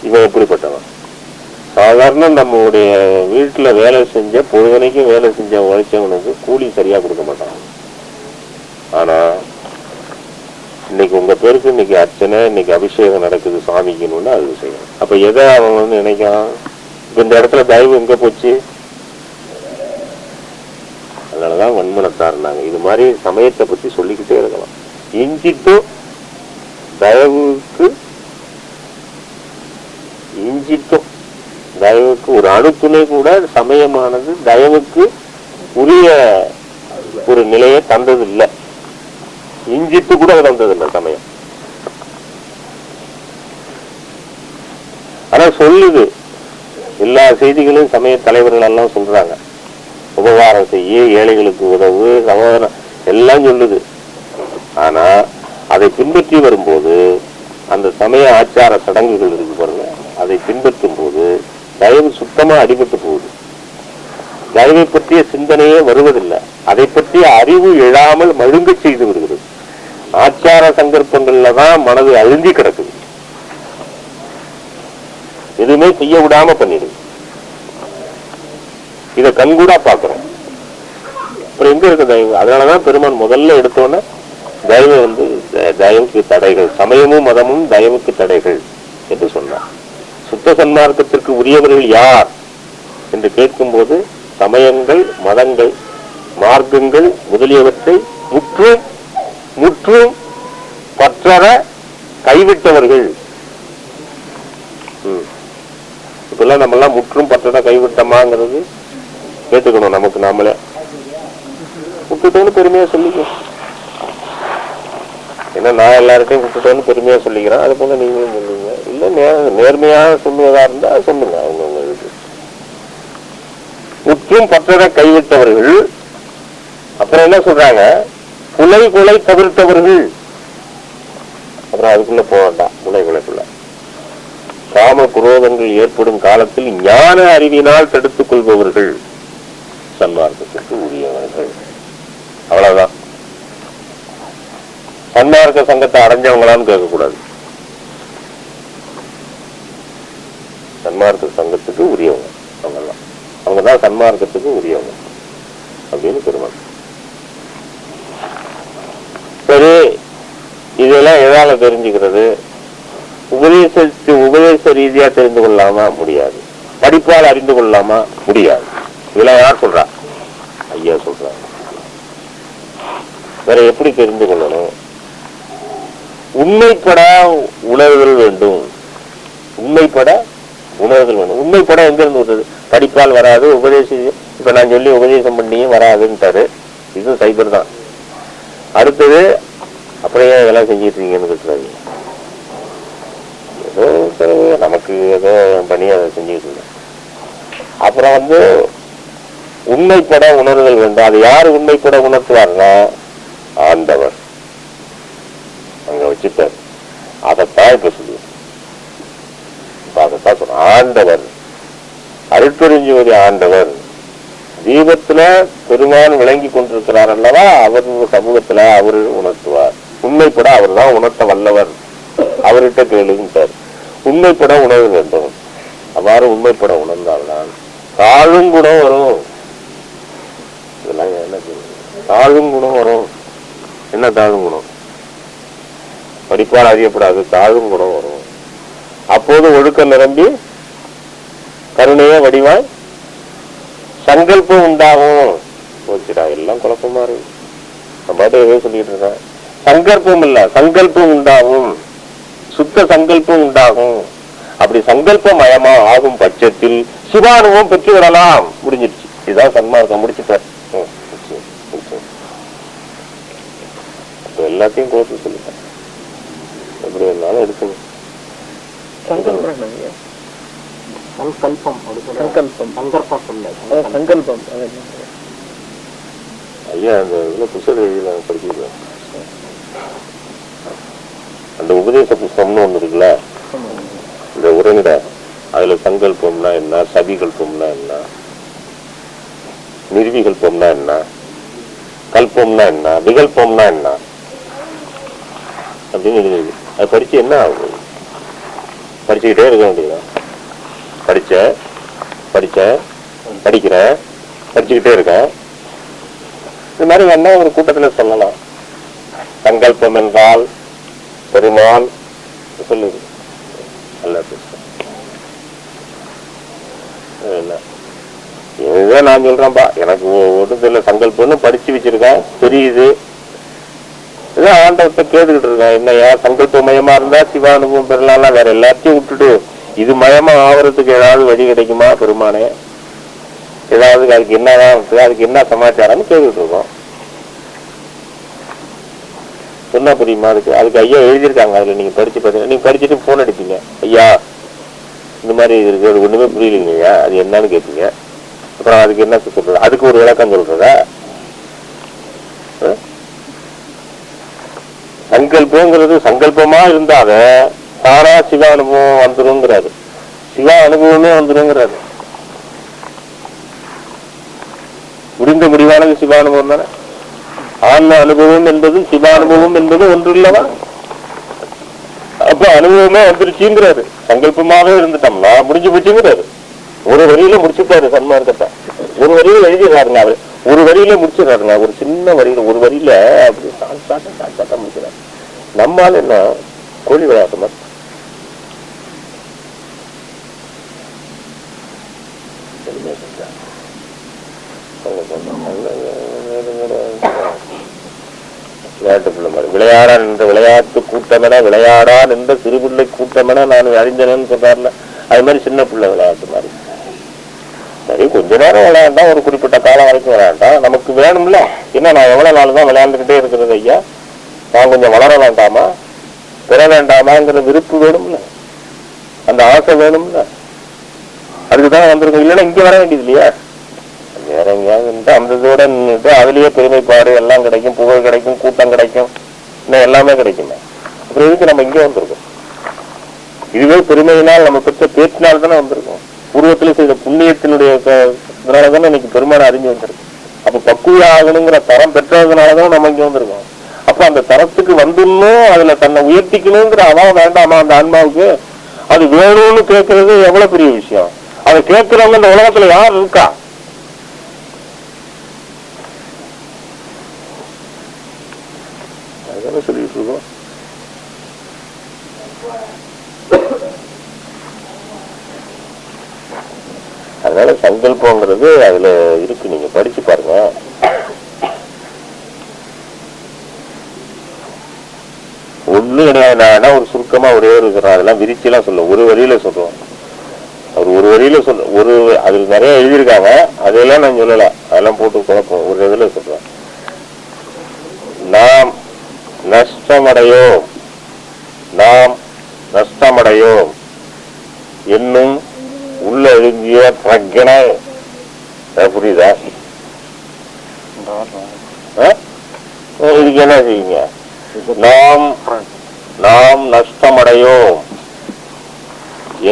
Speaker 2: இவன் எப்படிப்பட்டவன்? சாதாரண நம்மளுடைய வீட்டுல வேலை செஞ்ச பொழுதுனைக்கும் வேலை செஞ்ச உழைச்சவனுக்கு கூலி சரியா கொடுக்க மாட்டான். ஆனா இன்னைக்கு உங்க பேருக்கு இன்னைக்கு அர்ச்சனை, இன்னைக்கு அபிஷேகம் நடக்குது சுவாமிக்குன்னு அது செய்யணும். அப்ப எதை அவன் வந்து நினைக்கான்? இப்ப இந்த இடத்துல தயவு எங்க போச்சு? அதனாலதான் வன்மனத்தாருனாங்க. இது மாதிரி சமயத்தை பத்தி சொல்லிக்கிட்டே இருக்கலாம். இஞ்சிட்டும் தயவுக்கு, இஞ்சிட்டும் தயவுக்கு ஒரு அணுத்துணை கூட சமயமானது தயவுக்கு உரிய ஒரு நிலையை தந்தது இல்லை. இஞ்சிட்டு கூட தந்தது இல்லை சமயம். ஆனா சொல்லுது, எல்லா செய்திகளையும் சமய தலைவர்கள் எல்லாம் சொல்றாங்க. உபகாரம் செய்ய, ஏழைகளுக்கு உதவு, சகோதரம் எல்லாம் சொல்லுது. ஆனா அதை பின்பற்றி வரும்போது அந்த சமய ஆச்சார சடங்குகள் இருக்கு பாருங்க, அதை பின்பற்றும் போது தயவு சுத்தமா அடிபட்டு போகுது. தயவை பற்றிய சிந்தனையே வருவதில்லை. அதை பற்றிய அறிவு எழாமல் மழுங்க செய்து விடுகிறது. ஆச்சார சங்கல்பங்கள்ல தான் மனது அழுந்தி கிடக்குது. எதுவுமே செய்ய விடாம பண்ணிடுது. இத கண்கூடா பாக்குறோம். அப்புறம் எங்க இருக்கு தயவு? அதனாலதான் பெருமான் முதல்ல எடுத்தோன்னே தயவு வந்து தயவுக்கு தடைகள், சமயமும் மதமும் தயவுக்கு தடைகள் என்று சொன்னார். சுத்த சன்மார்க்கத்திற்கு உரியவர்கள் யார் என்று கேட்கும் போது சமயங்கள், மதங்கள், மார்க்கங்கள் முதலியவற்றை முற்றும் முற்றும் பற்றற கைவிட்டவர்கள். இப்பெல்லாம் நம்ம எல்லாம் முற்றும் பற்றற கைவிட்டமாங்கிறது கேட்டுக்கணும். நமக்கு நாமளே விட்டுட்டோன்னு பெருமையா சொல்லிக்கணும். ஏன்னா நான் எல்லார்ட்டையும் விட்டுட்டோன்னு பெருமையா சொல்லிக்கிறேன். அது போல நீங்களும் சொல்லுங்க. இல்ல நேர்மையாக சொல்லுவதா இருந்தா சொல்லுங்க. அவங்களுக்கு முற்றும் பற்றற கைவிட்டவர்கள். அப்புறம் என்ன சொல்றாங்க? புலை கொலை தவிர்த்தவர்கள். அப்புறம் அதுக்குள்ள போக வேண்டாம். புலை கொலைக்குள்ள காம குரோதங்கள் ஏற்படும் காலத்தில் ஞான அறிவினால் தடுத்துக் கொள்பவர்கள் சன்மார்க்கத்திற்கு உரியவர்கள். அவ்வளவுதான். சன்மார்க்க சங்கத்தை அடைஞ்சவங்களான்னு கேட்கக்கூடாது. சன்மார்க்க சங்கத்துக்கு உரியவங்க அவங்கெல்லாம். அவங்கதான் சன்மார்க்கத்துக்கு உரியவங்க அப்படின்னு பெருமாள். சரி, இதெல்லாம் எதால தெரிஞ்சுக்கிறது? உபதேச ரீதியா தெரிந்து கொள்ளாம முடியாது. படிப்பால் அறிந்து கொள்ளாம முடியாது. இதெல்லாம் யார் சொல்றா? ஐயா சொல்றாங்க. வேற எப்படி தெரிந்து கொள்ளணும்? உண்மைப்பட உணர்தல் வேண்டும். உண்மைப்பட உணர்தல் வேண்டும். உண்மைப்பட எங்க இருந்து வருது? படிப்பால் வராது. இப்ப நான் சொல்லி உபதேசம் பண்ணியும் வராதுன்ட்டாரு. இதுவும் சைபர் தான். அடுத்தது அப்படியே இதெல்லாம் செஞ்சிட்டு இருக்கீங்கன்னு கேட்கிறாரு. ஏதோ நமக்கு ஏதோ பண்ணி அதை செஞ்சுட்டு இருக்க. அப்புறம் வந்து உண்மைப்பட உணர்தல் வேண்டும். அது யாரு உண்மைப்பட உணர்த்துவார்னா ஆண்டவர் அங்க வச்சுட்டார். அதைத்தான் இப்ப சொல்லுவோம். அதைத்தான் சொல்ற ஆண்டவர், அருட்பெருஞ்சோதி ஆண்டவர் தீபத்துல பெருமான் விளங்கி கொண்டிருக்கிறார் அல்லவா, அவர் சமூகத்துல அவரு உணர்த்துவார். உண்மைப்பட அவர் தான் உணர்த்த வல்லவர். அவர்கிட்ட கேளுங்கிட்டார். உண்மைப்பட உணர வேண்டும். அவ்வாறு உண்மைப்பட உணர்ந்தால்தான் தாழும் குணம் வரும். இதெல்லாம் என்ன தாழும் குணம் வரும்? என்ன தாழும் குணம்? படிப்பால் அறியப்படாது. தாழும் குணம் வரும். அப்போது ஒழுக்கம் நிரம்பி கருணைய வடிவாய் சங்கல்பம் உண்டாகும். போச்சுடா, எல்லாம் குழப்பமா இருக்கு. நான் பாட்டு எதோ சொல்லிட்டு இருக்கேன். சங்கல்பம் இல்ல, சங்கல்பம் உண்டாகும். சுத்த சங்கல்பம் உண்டாகும். அப்படி சங்கல்ப மயமா ஆகும் பட்சத்தில் சிவானுபவம் பெற்று விடலாம். முடிஞ்சிருச்சு. இதுதான் சன்மார்க்கம். முடிச்சுட்டார். எல்லாத்தையும் கோர்த்து சொல்லிட்டேன். எப்படி இருந்தாலும் எடுக்கணும்.
Speaker 1: சங்கல்பம்
Speaker 2: ஐயா அந்த இதுல புத்தக எழுதியில படிச்சிருக்கேன். அந்த உபதேச புஸ்தகம்னு ஒண்ணு இருக்குல்ல, இந்த உரையிட அதுல சங்கல்பம்னா என்ன, சபிகல்பம்னா என்ன, நிர்விகல்பம்னா என்ன, கல்பம்னா என்ன, விகல்பம்னா என்ன அப்படின்னு எழுதிருக்கு. அது படிச்சு என்ன ஆகும்? படிச்சுக்கிட்டே இருக்க வேண்டியதுதான். படிக்கிறேன், படிச்சுக்கிட்டே இருக்கேன். இது மாதிரி வேணா ஒரு கூட்டத்துல சொல்லலாம். சங்கல்பம் என்றால் பெருமாள் சொல்லுது. நல்லா என்ன இதுதான் நான் சொல்றேன்பா, எனக்கு ஒன்றும் தெரியல. சங்கல்பம்னு படிச்சு வச்சிருக்கேன், தெரியுது. இதான் ஆண்டவத்தை கேட்டுக்கிட்டு இருக்கேன். என்னையா சங்கல்ப மயமா இருந்தா சிவானுபவம் பெறலாம், வேற எல்லாத்தையும் விட்டுட்டு இது மயமா ஆவறதுக்கு ஏதாவது வழி கிடைக்குமா பெருமானே? ஏதாவது அதுக்கு என்னதான் இருக்கு, அதுக்கு என்ன சமாச்சாரம்னு கேட்டுக்கிட்டு இருக்கோம். சொன்னா புரியுமா? அதுக்கு ஐயா எழுதியிருக்காங்க. அதுல நீங்க படிச்சு பாத்தீங்கன்னா, நீங்க படிச்சுட்டு போன் அடிப்பீங்க, ஐயா இந்த மாதிரி இருக்கு, அது ஒண்ணுமே புரியலைங்க ஐயா, அது என்னன்னு கேட்பீங்க. அப்புறம் அதுக்கு என்ன சொல்றது, அதுக்கு ஒரு விளக்கம் சொல்றதா? சங்கல்பங்கிறது சங்கல்பமா இருந்தாத தானா சிவ அனுபவம் வந்துருங்கிறாரு. சிவ அனுபவமே வந்துருங்கிறாரு. முடிந்த முடிவானது சிவ அனுபவம் தானே. ஆன்ம அனுபவம் என்பது சிவ அனுபவம் என்பது ஒன்று இல்லவா? அப்ப அனுபவமே வந்துருச்சுங்கிறாரு. சங்கல்பமாவே இருந்துட்டோம்னா முடிஞ்சு போச்சுங்கிறாரு. ஒரு வரியில முடிச்சுட்டாரு சன்மார்க்கத்தை. ஒரு வரியில எழுதிடுறாருங்க. அவரு ஒரு வரியில முடிச்சிடறாருங்க. ஒரு சின்ன வரியில ஒரு வரியில அப்படி சாட்டா முடிக்கிறாரு. நம்மால என்ன கோழி விளையாட்டு மாதிரி. விளையாட்டு பிள்ளை மாதிரி விளையாடான் என்ற விளையாட்டு கூட்டமென விளையாடான் என்ற சிறுபிள்ளை கூட்டமென நான் அறிஞனன்னு சொல்றாருல, அது மாதிரி சின்ன பிள்ளை விளையாட்டு மாதிரி. சரி, கொஞ்ச நேரம் விளையாண்டா, ஒரு குறிப்பிட்ட காலம் வரைக்கும் விளையாண்டா நமக்கு வேணும்ல. என்ன நான் எவ்வளவு நாள் தான் விளையாண்டுக்கிட்டே இருக்கிறது ஐயா? நான் கொஞ்சம் வளர வேண்டாமா, பெற வேண்டாமாங்கிற விருப்பு வேணும்ல, அந்த ஆசை வேணும்ல. அதுக்குதான் வந்திருக்கோம். இல்லைன்னா இங்க வர வேண்டியது இல்லையா? வேற எங்கேயாவது அந்த இதோட நின்றுட்டு அதுலயே பெருமைப்பாடு எல்லாம் கிடைக்கும், புகழ் கிடைக்கும், கூட்டம் கிடைக்கும், இன்னும் எல்லாமே கிடைக்குமே. அப்புறம் எதுக்கு நம்ம இங்கே வந்திருக்கோம்? இதுவே பெருமையினால் நம்ம பெற்ற பேச்சினால் தானே வந்திருக்கோம். பூர்வத்துல செய்த புண்ணியத்தினுடைய இதனாலதானே இன்னைக்கு பெருமானை அறிஞ்சு வந்திருக்கு. அப்ப பக்குவ ஆகணுங்கிற தரம் பெற்றதுனாலதான் நம்ம இங்க வந்திருக்கோம். அப்ப அந்த தரத்துக்கு வந்துடணும், அதுல தன்னை உயர்த்திக்கணுங்கிற அதான் வேண்டாமா அந்த ஆன்மாவுக்கு? அது வேணும்னு கேட்கறது எவ்வளவு பெரிய விஷயம். அதை கேட்கிறவங்க இந்த உலகத்துல யார் இருக்கா? அதுதானே சொல்லிட்டு இருக்கோம். அதனால சங்கல்பங்கிறது அதுல இருக்கு, நீங்க படிச்சு பாருங்க. ஒண்ணு கிடையாது. நான் ஒரு சுருக்கமா ஒரே ஒரு அதெல்லாம் விரிச்சு எல்லாம் சொல்ல, ஒரு வரியில சொல்றோம். அவர் ஒரு வரியில சொல்ல, ஒரு அதுல நிறைய எழுதியிருக்காங்க, அதெல்லாம் நான் சொல்லல, அதெல்லாம் போட்டு குழப்பம். ஒரு இதுல சொல்றேன். நாம் நஷ்டமடையோம் என்னும் உள்ள எழுதிய பிரஜனை. புரியுதா? இதுக்கு என்ன செய்யுங்க? நாம் நஷ்டமடையோம்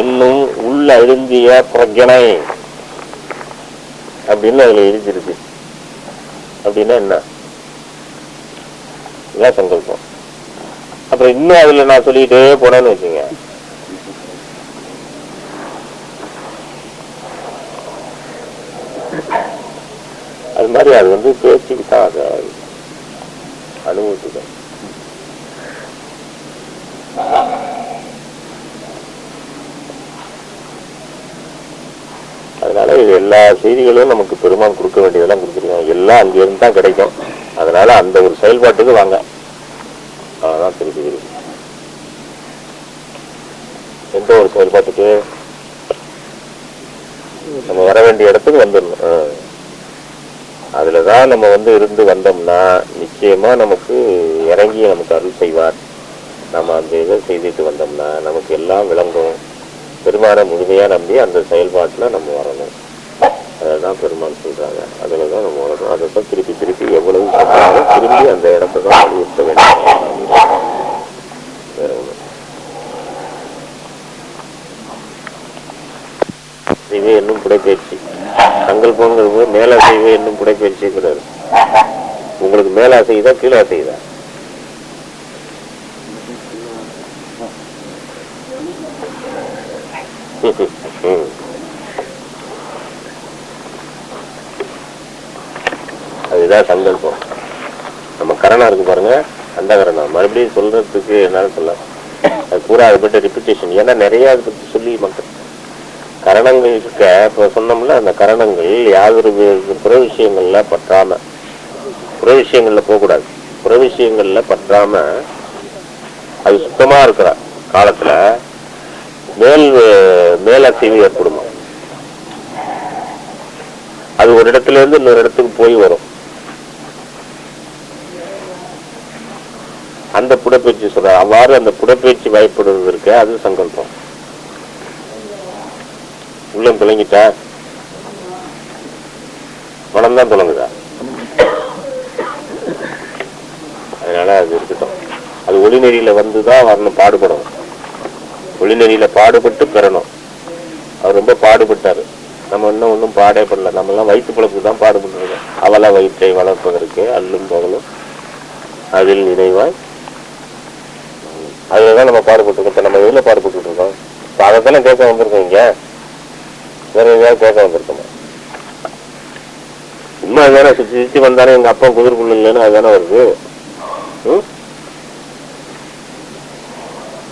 Speaker 2: என்னும் உள்ள எழுந்திய பிரஜனை அப்படின்னு அதுல எழுதிருக்கு. அப்படின்னா என்ன? இதான் சங்கல்பம். அப்புறம் இன்னும் அதுல நான் சொல்லிட்டே போனேன்னு வச்சுங்க, அது மாதிரி அது வந்து பேச்சுக்கு தான், அதை அனுபவிச்சுதான். அதனால இது எல்லா செய்திகளும் நமக்கு பெருமான் கொடுக்க வேண்டியதெல்லாம் கொடுத்துருக்காங்க. எல்லாம் அங்கிருந்து தான் கிடைக்கும். அதனால அந்த ஒரு செயல்பாட்டுக்கு வாங்க. அதான் திருப்பி எந்த ஒரு செயல்பாட்டுக்கு நம்ம வர வேண்டிய இடத்துக்கு வந்துடணும். அதுலதான் நம்ம இருந்து வந்தோம்னா நிச்சயமா நமக்கு இறங்கி நமக்கு அருள் செய்வார். நம்ம அந்த இதை செய்துட்டு வந்தோம்னா நமக்கு எல்லாம் விளங்கும். பெருமானை முழுமையா நம்பி அந்த செயல்பாட்டுல நம்ம வரணும். அதுதான் பெருமான் சொல்றாங்க. அதுலதான் நம்ம வரணும். அதைத்தான் திருப்பி திருப்பி எவ்வளவு சொன்னாலும் திரும்பி அந்த இடத்தை தான் வலியுறுத்த வேண்டும். வேற ஒண்ணு செய்வே என்னும் புடைப்பயிற்சி சங்கல்பங்கிறது மேல செய்வே என்னும் புடைப்பயிற்சி கூடாது. உங்களுக்கு மேல செய்தா கீழே செய்தா அதுதான் சங்கல்பம். நம்ம கரணம் இருக்கு பாருங்க, அந்த கரணம் மறுபடியும் சொல்றதுக்கு என்னால சொல்ல அது பூரா அதை பற்றி ரிப்பிட்டேஷன். ஏன்னா நிறைய அதை பற்றி சொல்லி மக்கள் கரணங்கள் இருக்க இப்ப சொன்னோம்ல, அந்த கரணங்கள் யாதொரு புற விஷயங்கள்ல பற்றாம, புற விஷயங்கள்ல போகக்கூடாது, புற விஷயங்கள்ல பற்றாம அது சுத்தமா இருக்கிற காலத்துல மேலசைவு ஏற்படுமா. அது ஒரு இடத்துல இருந்து இன்னொரு இடத்துக்கு போய் வரும். அந்த புடப்பயிற்சி சொல்ற அவ்வாறு அந்த புடப்பயிற்சி பயப்படுவது இருக்கு, அது சங்கல்பம். உள்ளம் துளங்கிட்டா மனம்தான் துளங்குதா, அதனால அது இருக்கட்டும். அது ஒளிநெறியில வந்துதான் வரணும், பாடுபடணும். ஒளிநெறியில பாடுபட்டு பெறணும். அவர் ரொம்ப பாடுபட்டாரு. நம்ம இன்னும் ஒன்றும் பாடே பண்ணல. நம்ம எல்லாம் வயிற்று பிழப்புக்கு தான் பாடுபட்டுருக்கோம். அவள வயிற்றை வளர்ப்பதற்கு அல்லும் பகலும் அதில் நினைவாய், அதுலதான் நம்ம பாடுபட்டுருக்கோம். நம்ம எதுல பாடுபட்டு இருக்கோம்? அதைத்தானே கேட்க வந்திருக்கோம். இங்க வேற எதாவது கேட்க வந்திருக்கோமா? சும்மா அதுதானே சுற்றி சுற்றி வந்தானே எங்க அப்பா குதிர்குள்ள இல்லைன்னு அதுதானே வருது.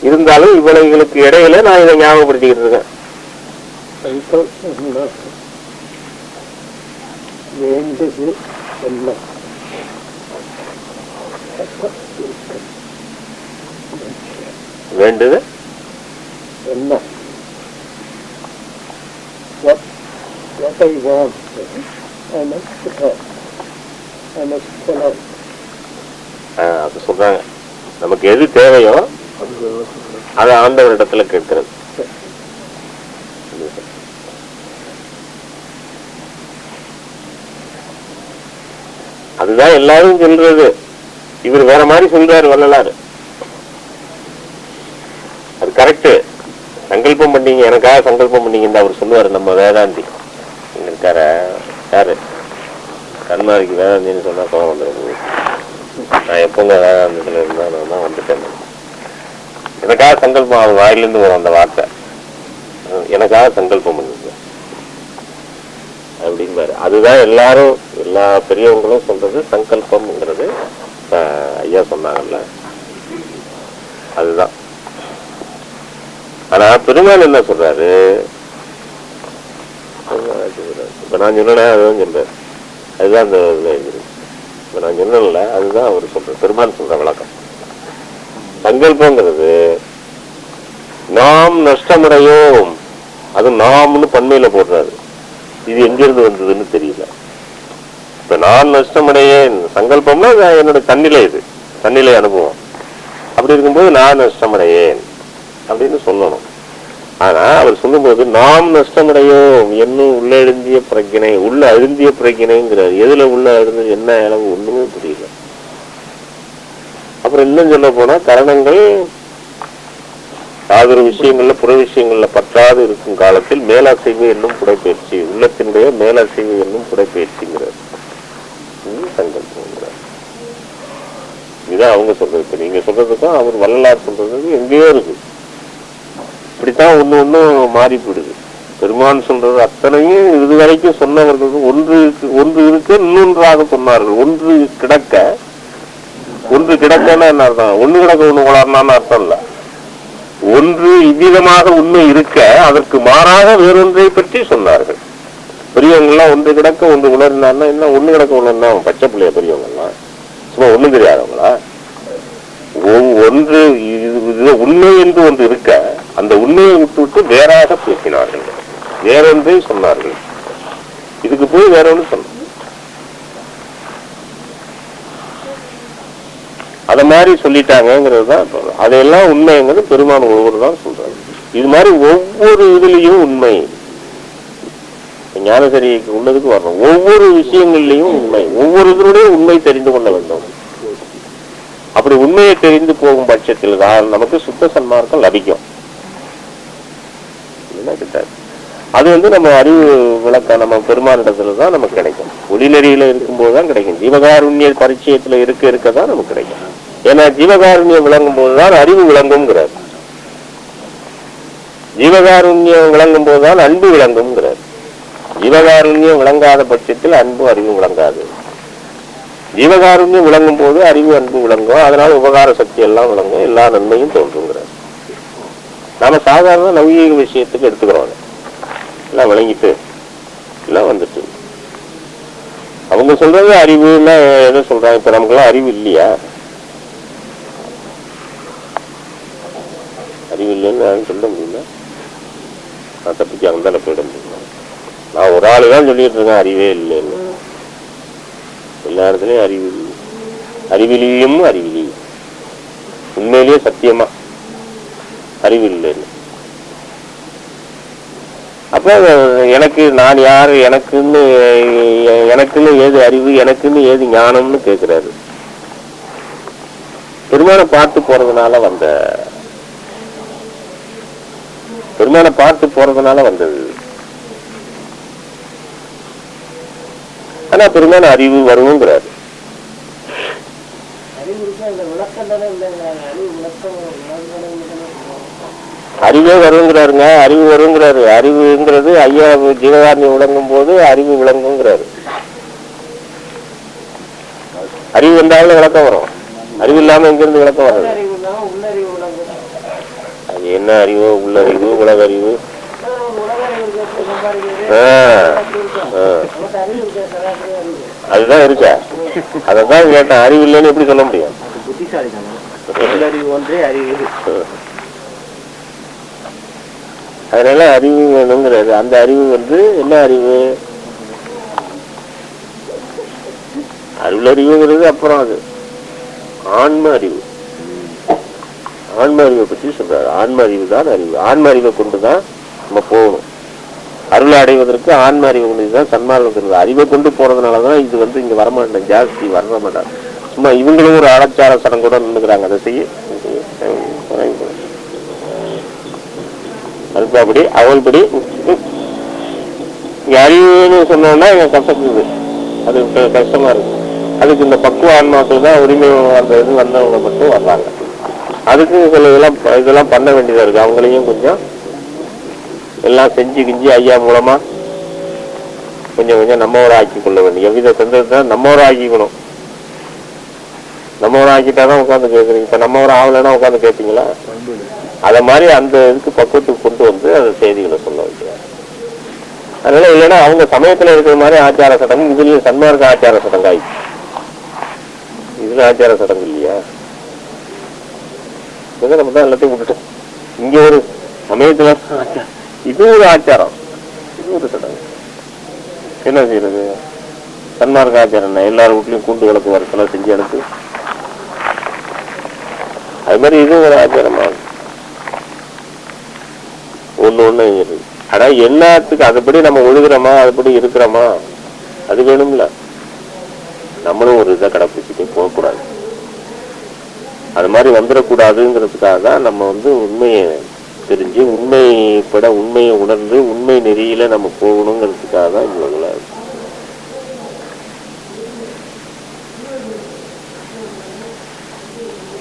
Speaker 2: இருந்தாலும் இவளைகளுக்கு இடையில நான் இதை ஞாபகப்படுத்திக்கிட்டு இருக்கேன்.
Speaker 1: வேண்டது என்ன
Speaker 2: வேண்டுது
Speaker 1: என்ன what I want I must have
Speaker 2: அது சொல்றாங்க. நமக்கு எது தேவையோ அதை ஆண்டவரிடத்துல கேட்கிறது. அதுதான் எல்லாரும் சொல்றது. இவர் வேற மாதிரி சொல்றாரு வள்ளலாரு. அது கரெக்ட். சங்கல்பம் பண்ணீங்க, எனக்காக சங்கல்பம் பண்ணீங்கன்னு அவர் சொல்லுவாரு. நம்ம வேதாந்தி இங்க இருக்கார யாரு, கர்நாடிக்கு வேதாந்தின்னு சொன்னா கோவம் வந்துடும். நான் எப்போங்க வேதாந்தத்துல இருந்தா நான் வந்துட்டேன். எனக்காக சங்கல்பம், அவர் வாயிலிருந்து வரும் அந்த வார்த்தை, எனக்காக சங்கல்பம் பண்ணுங்க அப்படின்பாரு. அதுதான் எல்லாரும் எல்லா பெரியவங்களும் சொல்றது சங்கல்பம்ங்கிறது. ஐயா சொன்னாங்கல்ல, அதுதான். ஆனா பெருமாள் என்ன சொல்றாரு, இப்ப நான் சொன்னேன் அதுதான் சொல்றாரு. அதுதான் அந்த இதுல இருக்குது. இப்ப நான் சொன்னேன்ல, அதுதான் அவர் சொல்ற பெருமாள் சொல்ற விளக்கம். சங்கல்பங்கிறது நாம் நஷ்டமடையோம், அது நாம்னு பன்மையில போடுறாரு. இது எங்கிருந்து வந்ததுன்னு தெரியல. இப்ப நான் நஷ்டமடையேன் சங்கல்பம்னா என்னோட தன்னிலை, இது தன்னிலை அனுபவம். அப்படி இருக்கும்போது நான் நஷ்டமடையேன் அப்படின்னு சொல்லணும். ஆனா அவர் சொல்லும்போது நாம் நஷ்டமடையோம் என்னும் உள்ள எழுந்திய பிரக்கினை, உள்ள அழுந்திய பிரக்கினைங்கிறார். எதுல உள்ள அழுந்து என்ன அளவு ஒண்ணுமே புரியல. அப்புறம் இன்னும் சொல்ல போனா கரணங்கள் யாதொரு விஷயங்கள்ல புற விஷயங்கள்ல பற்றாது இருக்கும் காலத்தில் மேலாசைவு என்னும் புடைப்பயிற்சி, உள்ளத்தினுடைய மேலாசைவு என்னும் புடைப்பயிற்சிங்கிறார். சங்கல்பங்கிறார். இதுதான் அவங்க சொல்றது. நீங்க சொல்றதுக்கும் அவர் வள்ளலார் சொல்றது எங்கேயோ இருக்கு. இப்படித்தான் ஒண்ணு ஒண்ணும் மாறி போயிடுது. பெருமான் சொல்றது அத்தனையும் இதுவரைக்கும் சொன்னவர்கள் ஒன்று இருக்கு இன்னொன்றாக சொன்னார்கள். ஒன்று கிடக்கன்னா என்ன அர்த்தம்? ஒண்ணு கிடக்க ஒண்ணு உளர்னான்னு அர்த்தம் இல்ல. ஒன்று இவ்விதமாக உண்மை இருக்க அதற்கு மாறாக வேறொன்றை பற்றி சொன்னார்கள். பெரியவங்க எல்லாம் ஒன்று கிடக்க ஒன்று உணர்ந்தான்னா என்ன? ஒண்ணு கிடக்க உணர்ந்தா அவன் பச்சை பிள்ளைய பெரியவங்க எல்லாம் சும்மா ஒண்ணும் தெரியாதவங்களா? ஒன்று உண்மை என்று ஒன்று இருக்க அந்த உண்மையை விட்டு வேறாக பேசினார்கள், வேறொன்றை சொன்னார்கள். இதுக்கு போய் வேற ஒன்று சொன்னாங்க. மாதிரி சொல்லிட்டாங்கிறது தான். அதையெல்லாம் உண்மைங்கிறது பெருமான் ஒவ்வொரு தான் சொல்றாரு. இது மாதிரி ஒவ்வொரு இதுலயும் உண்மை, ஞானசரிக்கு உள்ளதுக்கு வரணும். ஒவ்வொரு விஷயங்கள்லயும் உண்மை, ஒவ்வொரு இதனுடைய உண்மை தெரிந்து கொள்ள வேண்டும். அப்படி உண்மையை தெரிந்து போகும் பட்சத்தில் தான் நமக்கு சுத்த சன்மார்க்கம் லபிக்கும். அது நம்ம அறிவு விளக்க நம்ம பெருமானிடத்துல தான் நமக்கு கிடைக்கும். ஒளிநெறியில இருக்கும்போது தான் கிடைக்கும். ஜீவகாருண்ய பரிச்சயத்துல இருக்கதான் நமக்கு கிடைக்கும். ஏன்னா ஜீவகாருண்யம் விளங்கும் போதுதான் அறிவு விளங்கும்ங்கிறார். ஜீவகாருண்யம் விளங்கும் போதுதான் அன்பு விளங்கும்ங்கிறார். ஜீவகாருண்யம் விளங்காத பட்சத்தில் அன்பு அறிவு விளங்காது. ஜீவகாருண்யம் விளங்கும் போது அறிவு அன்பு விளங்கும். அதனால உபகார சக்தி எல்லாம் விளங்கும், எல்லா நன்மையும் தோன்றுங்கிறார். நாம சாதாரண நவீக விஷயத்துக்கு எடுத்துக்கிறோம். எல்லாம் விளங்கிட்டு எல்லாம் வந்துட்டு அவங்க சொல்றது அறிவுன்னா எதை சொல்றாங்க? இப்ப நமக்குலாம் அறிவு இல்லையா? அறிவு இல்லைன்னு நான் சொல்ல முடியல. நான் தப்பிச்சு அங்கதான போயிட முடியும். நான் ஒரு ஆளு தான் சொல்லிட்டு இருக்கேன் அறிவே இல்லைன்னு. எல்லா இடத்துலயும் அறிவு, அறிவிலியும் அறிவிலி, உண்மையிலேயே சத்தியமா அறிவு இல்லைன்னு. அப்ப எனக்கு நான் யாரு, எனக்குன்னு ஏது அறிவு, எனக்குன்னு ஏது ஞானம்னு கேட்கிறாரு. பெருமானை பார்த்து போறதுனால வந்தது. ஆனா பெருமான அறிவு வருங்கிறாரு. அறிவே வருங்கிறாருங்க. அறிவு வருங்கிறாரு. அறிவுங்கிறது ஐயா ஜீவகாருண்யம் விளங்கும் போது அறிவு விளங்குங்கிறாரு. அறிவு வந்தாலும் விளக்கம் வரும். அறிவு இல்லாம எங்கிருந்து விளக்கம் வராது. அது என்ன அறிவோ? உள்ளறிவு, உலகறிவு. அதுதான் இருக்கா? அதான் கேட்டேன். அறிவு இல்லைன்னு எப்படி சொல்ல முடியும்?
Speaker 1: புத்திசாலித்தனம் ஒன்றே அறிவு.
Speaker 2: அதனால அறிவு வேணுங்கிறது. அந்த அறிவு என்ன அறிவு? அருளறிவுங்கிறது அப்புறம் அது ஆன்ம அறிவு. ஆன்ம அறிவை பற்றி சொல்றாரு. ஆன்ம அறிவு தான் அறிவு. ஆன்ம அறிவை கொண்டுதான் நம்ம போகணும். அருளை அடைவதற்கு ஆன்ம அறிவு கொண்டுதான் சன்மார்க்கம். அறிவை கொண்டு போறதுனாலதான் இது இங்க வரமாட்டேன், ஜாஸ்தி வர மாட்டாங்க. சும்மா இவங்களும் ஒரு அலச்சார சடம் கூட நின்றுக்கிறாங்க. அதை செய்ய அதுப்படி அவள்படி அறிவுன்னு சொன்னோம்னா இங்க கஷ்டப்படுது. அது கஷ்டமா இருக்கு. அதுக்கு இந்த பக்குவ ஆன்மாக்கள் தான் உரிமை அந்த இது வந்தவங்க மட்டும் வர்றாங்க. அதுக்கு சில இதெல்லாம் பண்ண வேண்டியதா இருக்கு. அவங்களையும் கொஞ்சம் எல்லாம் செஞ்சு கிஞ்சி ஐயா மூலமா கொஞ்சம் நம்மவரை ஆக்கி கொள்ள வேண்டும். எவ்வித சந்தேகத்தை நம்மவரை ஆக்கிக்கணும். நம்மவரை ஆக்கிட்டாதான் உட்காந்து கேட்குறீங்க. இப்ப நம்மவரை ஆகலைன்னா உட்காந்து கேட்பீங்களா? அத மாதிரி அந்த இதுக்கு பக்குவத்துக்கு கொண்டு அந்த செய்திகளை சொல்ல வைக்கிறார். அதனால இல்லைன்னா அவங்க சமயத்துல இருக்கிற மாதிரி ஆச்சார சடங்கு இதுலயும் சன்மார்க்க ஆச்சார சடங்கு ஆயிடுச்சு. இதுல ஆச்சார சடங்கு இல்லையா? நம்ம தான் எல்லாத்தையும் விட்டுட்டோம். இங்க ஒரு சமயத்துல இது ஒரு ஆச்சாரம், இது ஒரு சடங்கு. என்ன செய்யறது? சன்மார்க்க ஆச்சாரம் எல்லாரும் வீட்லயும் கூண்டு விளக்கு வரத்தெல்லாம் செஞ்சு எடுத்து அது மாதிரி இது ஒரு ஆச்சாரமா ஒண்ணு இருக்கு. ஆனா எல்லாத்துக்கும் அதுபடி நம்ம ஒழுகுறோமா, அதுபடி இருக்கிறோமா, அது வேணும்ல. நம்மளும் ஒரு இதை கடைப்பிடிச்சுட்டு போகக்கூடாது. அது மாதிரி வந்துடக்கூடாதுங்கிறதுக்காக தான் நம்ம உண்மையை தெரிஞ்சு உண்மைப்பட உண்மையை உணர்ந்து உண்மை நெறியில நம்ம போகணுங்கிறதுக்காக தான் இவ்வளவு.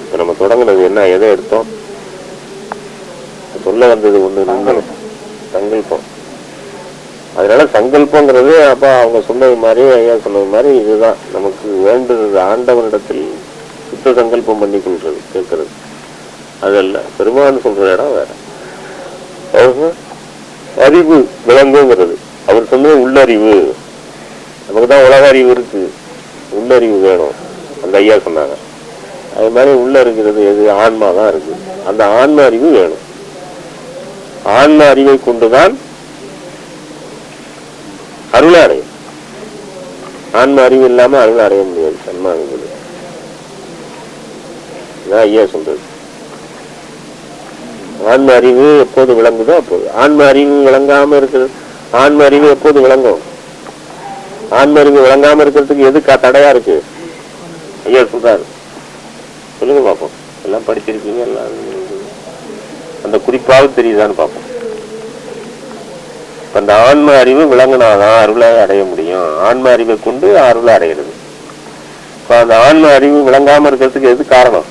Speaker 2: இப்ப நம்ம தொடங்குனது என்ன, எதை எடுத்தோம்? சொல்ல வந்தது ஒண்ணு சங்கல்பம். அதனால சங்கல்பங்கிறது அப்ப அவங்க சொன்னது மாதிரி, ஐயா சொன்னது மாதிரி இதுதான் நமக்கு வேண்டுறது. ஆண்டவனிடத்தில் சுத்த சங்கல்பம் பண்ணி கொள்றது, கேட்கறது. அதல்ல பெருமான் சொல்ற இடம் வேற. அறிவு விளங்குங்கிறது அவர் சொன்னது உள்ளறிவு. நமக்குதான் உலக அறிவு இருக்கு, உள்ளறிவு வேணும். அந்த ஐயா சொன்னாங்க. அது மாதிரி உள்ள இருக்கிறது எது? ஆன்மா தான் இருக்கு. அந்த ஆன்ம அறிவு வேணும். ஆன்ம அறிவை கொண்டுதான் அருளை அடையும். ஆன்ம அறிவு இல்லாம அருளை அடைய முடியாது. சன்மார்க்கம் இதுதான் ஐயா சொல்றது. ஆன்ம அறிவு எப்போது விளங்குதோ அப்போது. ஆன்ம அறிவு விளங்காம இருக்குது. ஆன்ம அறிவு எப்போது விளங்கும்? ஆன்ம அறிவு விளங்காம இருக்கிறதுக்கு எது தடையா இருக்கு? ஐயா சொல்றாரு, சொல்லுங்க பார்ப்போம். எல்லாம் படிச்சிருக்கீங்க, எல்லாம் அந்த குறிப்பாவது தெரியுதான்னு பார்ப்போம். அந்த ஆன்ம அறிவு விளங்கினாதான் அருளை அடைய முடியும். ஆன்ம அறிவை கொண்டு அருளை அடைகிறது. இப்ப அந்த ஆன்ம அறிவு விளங்காம இருக்கிறதுக்கு எது காரணம்?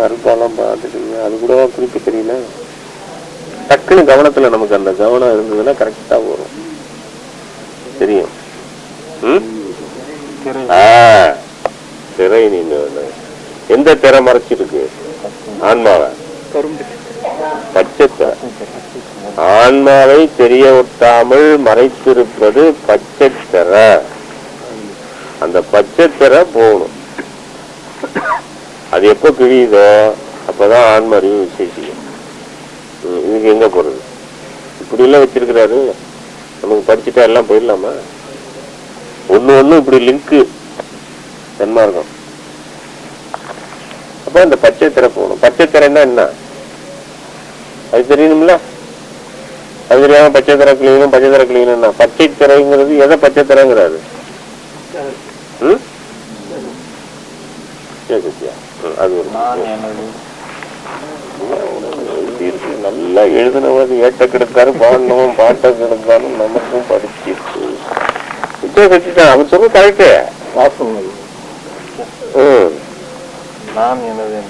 Speaker 2: அருள்பாலாம் பார்த்துட்டு அது கூட குறிப்பு தெரியல. டக்குன்னு கவனத்துல நமக்கு அந்த கவனம் இருந்ததுன்னா கரெக்டா வரும், தெரியும். திரை நீங்க எந்த திரை மறைச்சிருக்கு? ஆன்மாவை, பச்சை. ஆன்மாவை தெரிய ஒட்டாமல் மறைத்திருப்பது பச்சை திரை. அந்த பச்சை திரை போகணும். அது எப்போ கிழியுதோ அப்பதான் ஆன்ம அறிவு விசேஷிக்கும். இதுக்கு எங்க போறது? இப்படி எல்லாம் வச்சிருக்கிறாரு. நமக்கு படிச்சுட்டா எல்லாம் போயிடலாமா? ஒண்ணு இப்படி லிங்க் தென்மார்க்கம். அப்ப இந்த பச்சை திரை போகணும். பச்சை திரைன்னா என்ன அது தெரியணும்ல. அது தெரியாம பச்சை திரை கிளீனும் பச்சை திரை கிளீனும். பச்சை திரைங்கிறது எதை பச்சை திரைங்கிறாரு? அது ஒரு நல்லா எழுதினவர் ஏட்ட கிடக்காரு, பாடணும் பாட்ட கிடக்காரும் நமக்கும் படிச்சிருக்கு. அவர் சொல்ல கரெக்டு.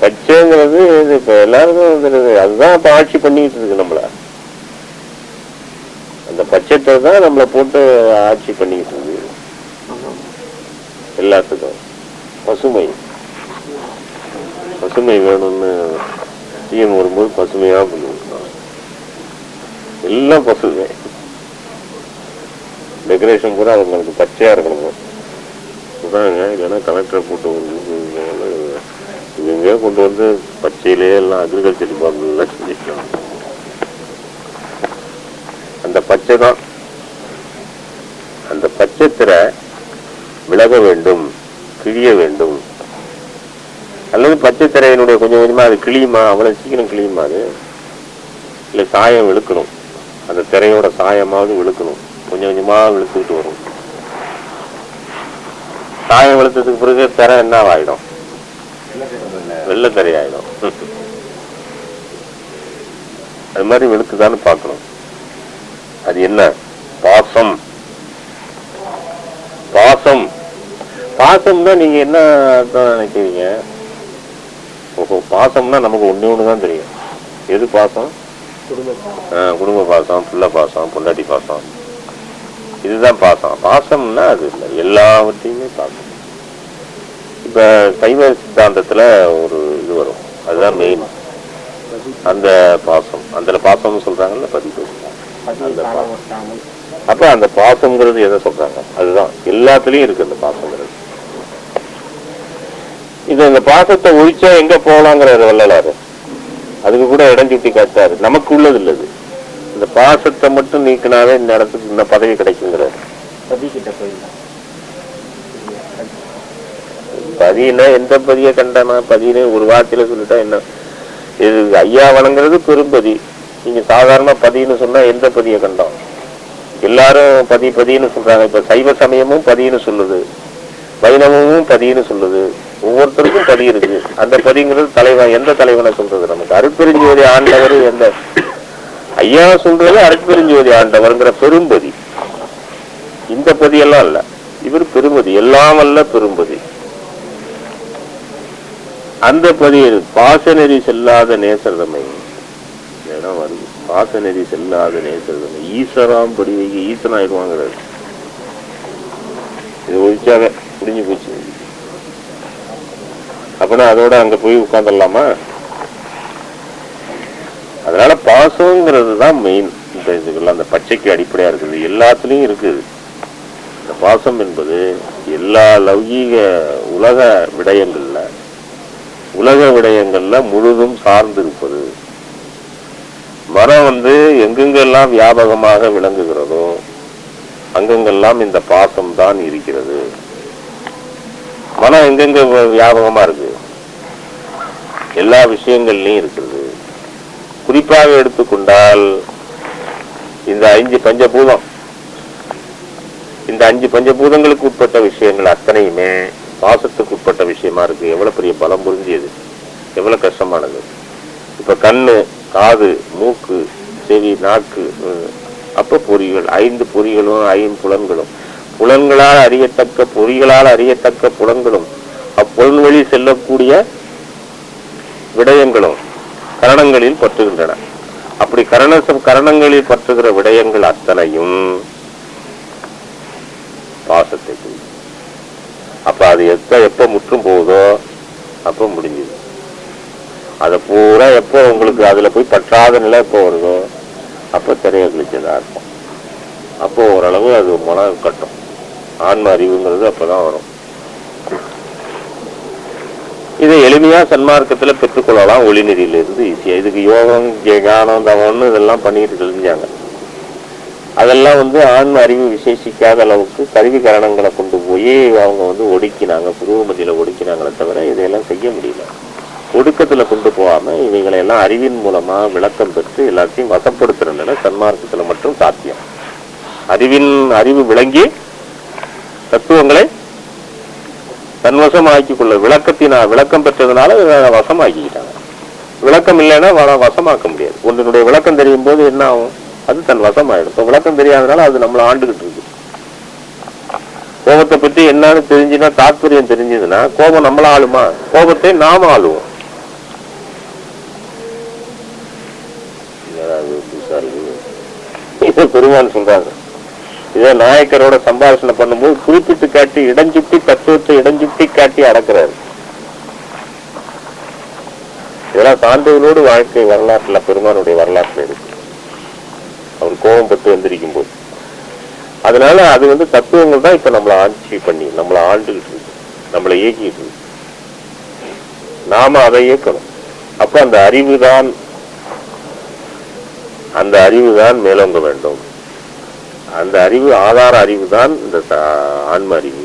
Speaker 2: பச்சைங்கிறது இப்ப எல்லாருக்கும் அதுதான் இப்ப ஆட்சி பண்ணிட்டு இருக்கு நம்மள. அந்த பச்சைத்தை தான் நம்மளை போட்டு ஆட்சி பண்ணிட்டு இருக்கு எல்லாத்துக்கும். பசுமை பசுமை வேணும்னு சிஎம் வரும்போது பசுமையா பண்ணிருக்கோம். எல்லாம் பசுமை. டெக்கரேஷன் கூட அவங்களுக்கு பச்சையா இருக்கணும் சொல்றாங்க. இல்லைன்னா கலெக்டரை போட்டு இவங்க கொண்டு வந்து பச்சையிலேயே எல்லாம் அக்ரிகல்ச்சர் டிபார்ட்மெண்ட்லாம் செஞ்சுக்கலாம். அந்த பச்சை தான். அந்த பச்சை திரை விலக வேண்டும், கிழிய வேண்டும். அல்லது பச்சை திரையினுடைய கொஞ்சம் கொஞ்சமா அது கிளியுமா? அவ்வளவு சீக்கிரம் கிளியுமா? அது இல்ல சாயம் விழுக்கணும். அந்த திரையோட சாயமாவது விழுக்கணும். கொஞ்சம் கொஞ்சமா விழுத்துக்கிட்டு வரும். சாயம் விழுத்ததுக்கு பிறகு திரை என்ன ஆயிடும்? வெள்ளை திரை ஆயிடும். அது மாதிரி விழுக்குதான்னு பார்க்கணும். அது என்ன? பாசம். பாசம் பாசம்னா நீங்க என்ன அர்த்தம் நினைக்கிறீங்க? பாசம்னா நமக்கு ஒண்ணுதான் தெரியும். எது பாசம்? குடும்ப பாசம், பிள்ளை பாசம், பொண்டாட்டி பாசம், இதுதான் பாசம். பாசம்னா அது இல்லை, எல்லாவற்றையுமே பாசம். இப்ப சைவ சித்தாந்தத்துல ஒரு இது வரும், அதுதான் மெயின். அந்த பாசம், அந்த பாசம்னு சொல்றாங்கல்ல, பதிவு. அந்த பாசம். அப்ப அந்த பாசம்ங்கிறது எதை சொல்றாங்க? அதுதான் எல்லாத்துலயும் இருக்கு அந்த பாசம்ங்கிறது. இது அந்த பாசத்தை ஒழிச்சா எங்க போகலாங்கிறாரு வள்ளலாரு. அதுக்கு கூட இடம் சுட்டி காட்டாரு. நமக்கு உள்ளது இல்லது. இந்த பாசத்தை மட்டும் நீக்கினாவே இந்த இடத்துக்கு இந்த பதவி கிடைக்குங்கிறாரு. பதினா எந்த பதிய கண்டானா? பதினு ஒரு வார்த்தையில சொல்லிட்டா என்ன? இது ஐயா வணங்குறது பெரும்பதி. நீங்க சாதாரண பதின்னு சொன்னா எந்த பதிய கண்டோம்? எல்லாரும் பதின்னு சொல்றாங்க. இப்ப சைவ சமயமும் பதின்னு சொல்லுது, வைணவமும் பதின்னு சொல்லுது. ஒவ்வொருத்தருக்கும் பதி இருக்கு. அந்த பதிங்கிறது தலைவன். எந்த தலைவனை சொல்றது? நமக்கு அருட்பெருஞ்சோதி ஆண்டவர். எந்த ஐயா சொல்றது அருட்பெருஞ்சோதி ஆண்டவர்ங்கிற பெரும்பதி. இந்த பதியெல்லாம் இல்ல, இவர் பெரும்பதி, எல்லாம் அல்ல பெரும்பதி. அந்த பதி பாசநெறி செல்லாத நேசர்தமை இடம் வருது. பாசநெறி செல்லாத நேசர்தமை ஈஸ்வராம் படி வைக்க ஈசன் ஆயிடுவாங்கிறது. இது ஒழிச்சாவே புரிஞ்சு போச்சு. அப்படின்னா அதோட அங்க போய் உட்கார்ந்துடலாமா? அதனால பாசங்கிறது தான் மெயின். இந்த இதுக்கெல்லாம் அந்த பச்சைக்கு அடிப்படையா இருக்குது. எல்லாத்துலயும் இருக்குது இந்த பாசம் என்பது. எல்லா லௌகீக உலக விடயங்கள்ல முழுதும் சார்ந்து இருப்பது. மனம் எங்கெங்கெல்லாம் வியாபகமாக விளங்குகிறதோ அங்கெங்கெல்லாம் இந்த பாசம் தான் இருக்கிறது. மனம் எங்கெங்க வியாபகமா இருக்கு, எல்லா விஷயங்கள்லயும் இருக்கிறது. குறிப்பாக எடுத்துக்கொண்டால் இந்த 5 பஞ்சபூதம், இந்த 5 பஞ்சபூதங்களுக்கு உட்பட்ட விஷயங்கள் அத்தனையுமே பாசத்துக்கு உட்பட்ட விஷயமா இருக்கு. எவ்வளவு பெரிய பலம் புரிஞ்சியது, எவ்வளவு கஷ்டமானது. இப்ப கண்ணு, காது, மூக்கு, செவி, நாக்கு, அப்ப பொறிகள், 5 பொறிகளும் 5 புலன்களும், புலன்களால் அறியத்தக்க பொறிகளால் அறியத்தக்க புலன்களும், அப்புலன் வழி செல்லக்கூடிய விடயங்களும் கரணங்களில் பற்றுகின்றன. அப்படி கரணங்களில் பற்றுகிற விடயங்கள் அத்தனையும் பாசத்தை குறிக்கும். அப்ப அது எப்ப முற்றும் போகுதோ அப்ப முடிஞ்சது. அதை பூரா எப்போ உங்களுக்கு அதுல போய் பற்றாத நிலை எப்போ வருதோ அப்ப திரைய கழிச்சதா இருக்கும். அப்போ ஓரளவு அது மனம் கட்டும். ஆன்ம அறிவுங்கிறது அப்பதான் வரும். இதை எளிமையா சன்மார்க்கத்துல பெற்றுக்கொள்ளலாம். ஒளி நெறியிலிருந்து ஈஸியா. இதுக்கு யோகம், ஞானம், தவம்னு இதெல்லாம் பண்ணிட்டு தெரிஞ்சாங்க. அதெல்லாம் ஆன்ம அறிவு விசேஷிக்காத அளவுக்கு கருவி கரணங்களை கொண்டு போய் அவங்க ஒடுக்கினாங்க, புருவமத்தியில ஒடுக்கினாங்களே தவிர இதையெல்லாம் செய்ய முடியல. ஒடுக்கத்துல கொண்டு போகாம இவைகளை எல்லாம் அறிவின் மூலமா விளக்கம் பெற்று எல்லாத்தையும் வசப்படுத்துற நிலை சன்மார்க்கத்துல மட்டும் சாத்தியம். அறிவு விளங்கி தத்துவங்களை தன்வசம் ஆக்கிக் கொள்ள விளக்கம் பெற்றதுனால வசமாக்கிக்கிட்டாங்க. விளக்கம் இல்லைன்னா வசமாக்க முடியாது. ஒன்றினுடைய விளக்கம் தெரியும் போது என்ன ஆகும், அது தன் வசமாயிடும். இப்போ விளக்கம் தெரியாதனால அது நம்மளை ஆண்டுகிட்டு இருக்கு. கோபத்தை பற்றி என்னன்னு தெரிஞ்சுன்னா, தாத்பரியம் தெரிஞ்சதுன்னா கோபம் நம்மள ஆளுமா? கோபத்தை நாம ஆளுவோம். இதை பெருமான் சொல்றாங்க. இதை நாயக்கரோட சம்பாஷணை பண்ணும்போது குறிப்பிட்டு காட்டி இடஞ்சுட்டி தத்துவத்தை இடஞ்சுட்டி காட்டி அடக்கிறாரு. இதெல்லாம் சான்றோர்களோடு வாழ்க்கை வரலாற்றுல, பெருமானுடைய வரலாற்றுல இருக்கு. அவர் கோபம் பட்டு எந்திரிக்கும் போது அதனால அது தத்துவங்கள் தான் இப்ப நம்மளை ஆட்சி பண்ணி நம்மளை ஆண்டுகிட்டு இருக்கு, நம்மளை இயக்கிட்டு இருக்கு. நாம அதை இயக்கணும். அப்ப அந்த அறிவு தான் மேலோங்க வேண்டும். அந்த அறிவு, ஆதார அறிவு தான் இந்த ஆன்ம அறிவு.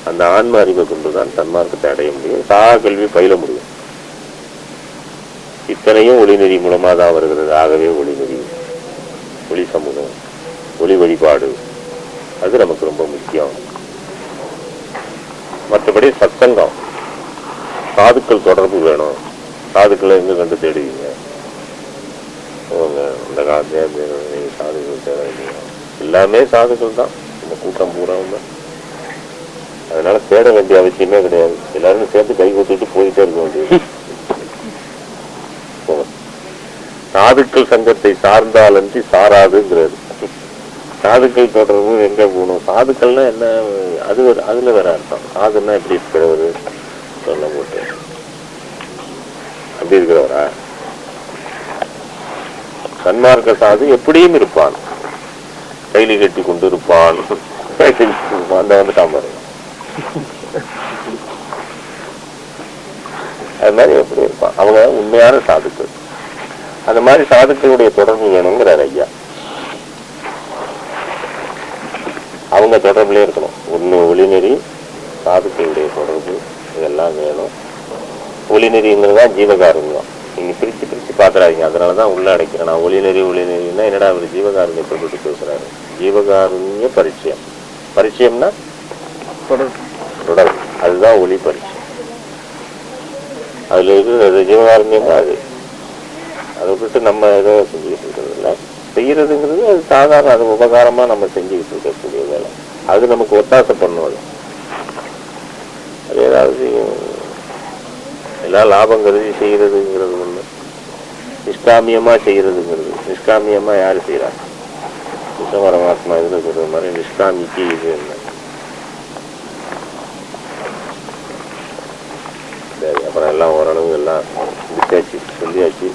Speaker 2: அந்த ஆன்ம அறிவை கொண்டுதான் தன்மார்க்கத்தை அடைய முடியும், சாக கல்வி பயில முடியும். இத்தனையும் ஒளிநெறி மூலமா தான் வருகிறது. ஆகவே ஒளிநெறி, ஒளி சமூகம், ஒளி வழிபாடு அது நமக்கு ரொம்ப முக்கியம். மற்றபடி சத்சங்கம், சாதுக்கள் தொடர்பு வேணும். சாதுக்களை எங்க கண்டு தேடுவீங்க? இந்த காலத்துல சாதுக்கள் தேட எல்லாமே சாதுக்கள் தான், நம்ம கூட்டம் பூராவும். அதனால தேட வேண்டிய அவசியமே கிடையாது. எல்லாரும் சேர்ந்து கை கொடுத்துட்டு போயிட்டே இருக்க வேண்டியது. சாதுக்கள் சங்கத்தை சார்ந்தாலன்றி சாராதுங்கிறது. சாதுக்கள் தொடர்பு எங்க போகணும்? சாதுக்கள்னா என்ன? அதுல வேற அர்த்தம். சாதுன்னா எப்படி இருக்கிறவரு சொல்ல போட்டு அப்படி இருக்கிறவரா? சன்மார்க்க சாது எப்படியும் இருப்பான், கைலி கட்டி கொண்டு இருப்பான், அந்த வந்துட்டான் பாருங்க. அது மாதிரி எப்படி இருப்பான்? அவங்க உண்மையான சாதுக்கள். அந்த மாதிரி சாதுக்களுடைய தொடர்பு வேணுங்கிறார் ஐயா. அவங்க தொடர்புலேயே இருக்கணும். ஒன்று ஒளிநெறி, சாதுக்களுடைய தொடர்பு, இதெல்லாம் வேணும். ஒளிநெறிங்கிறதா ஜீவகாருண்யம். நீங்க பிரிச்சு பாக்குறாங்க. அதனாலதான் உள்ள அடைக்கிறேன் நான். ஒளிநெறின்னா என்னடா அவர் ஜீவகாருண்யத்தை பற்றி பேசுறாரு. ஜீவகாருண்ய பரிச்சயம். பரிச்சயம்னா தொடர்பு. அதுதான் ஒளி பரிச்சயம். அதுல இருக்கிறது ஜீவகாருண்யம் தான். அதை விட்டு நம்ம ஏதோ செஞ்சுக்கிட்டு இருக்கிறது இல்லை. செய்யறதுங்கிறது அது சாதாரண, அது உபகாரமா நம்ம செஞ்சுக்கிட்டு இருக்கக்கூடிய வேலை. அது நமக்கு ஒத்தாசை பண்ணுவது. அது ஏதாவது எல்லாம் லாபம் கருதி செய்யறதுங்கிறது ஒண்ணு. நிஷ்காமியமா செய்யறதுங்கிறது. நிஷ்காமியமா யாரு செய்யறாங்க? கிருஷ்ண பரமாத்மா இதுல சொல்ற மாதிரி நிஷ்காமிக்கு இது என்ன? சரி, அப்புறம் எல்லாம் ஓரளவு எல்லாம் முடிச்சாச்சு, சொல்லியாச்சு.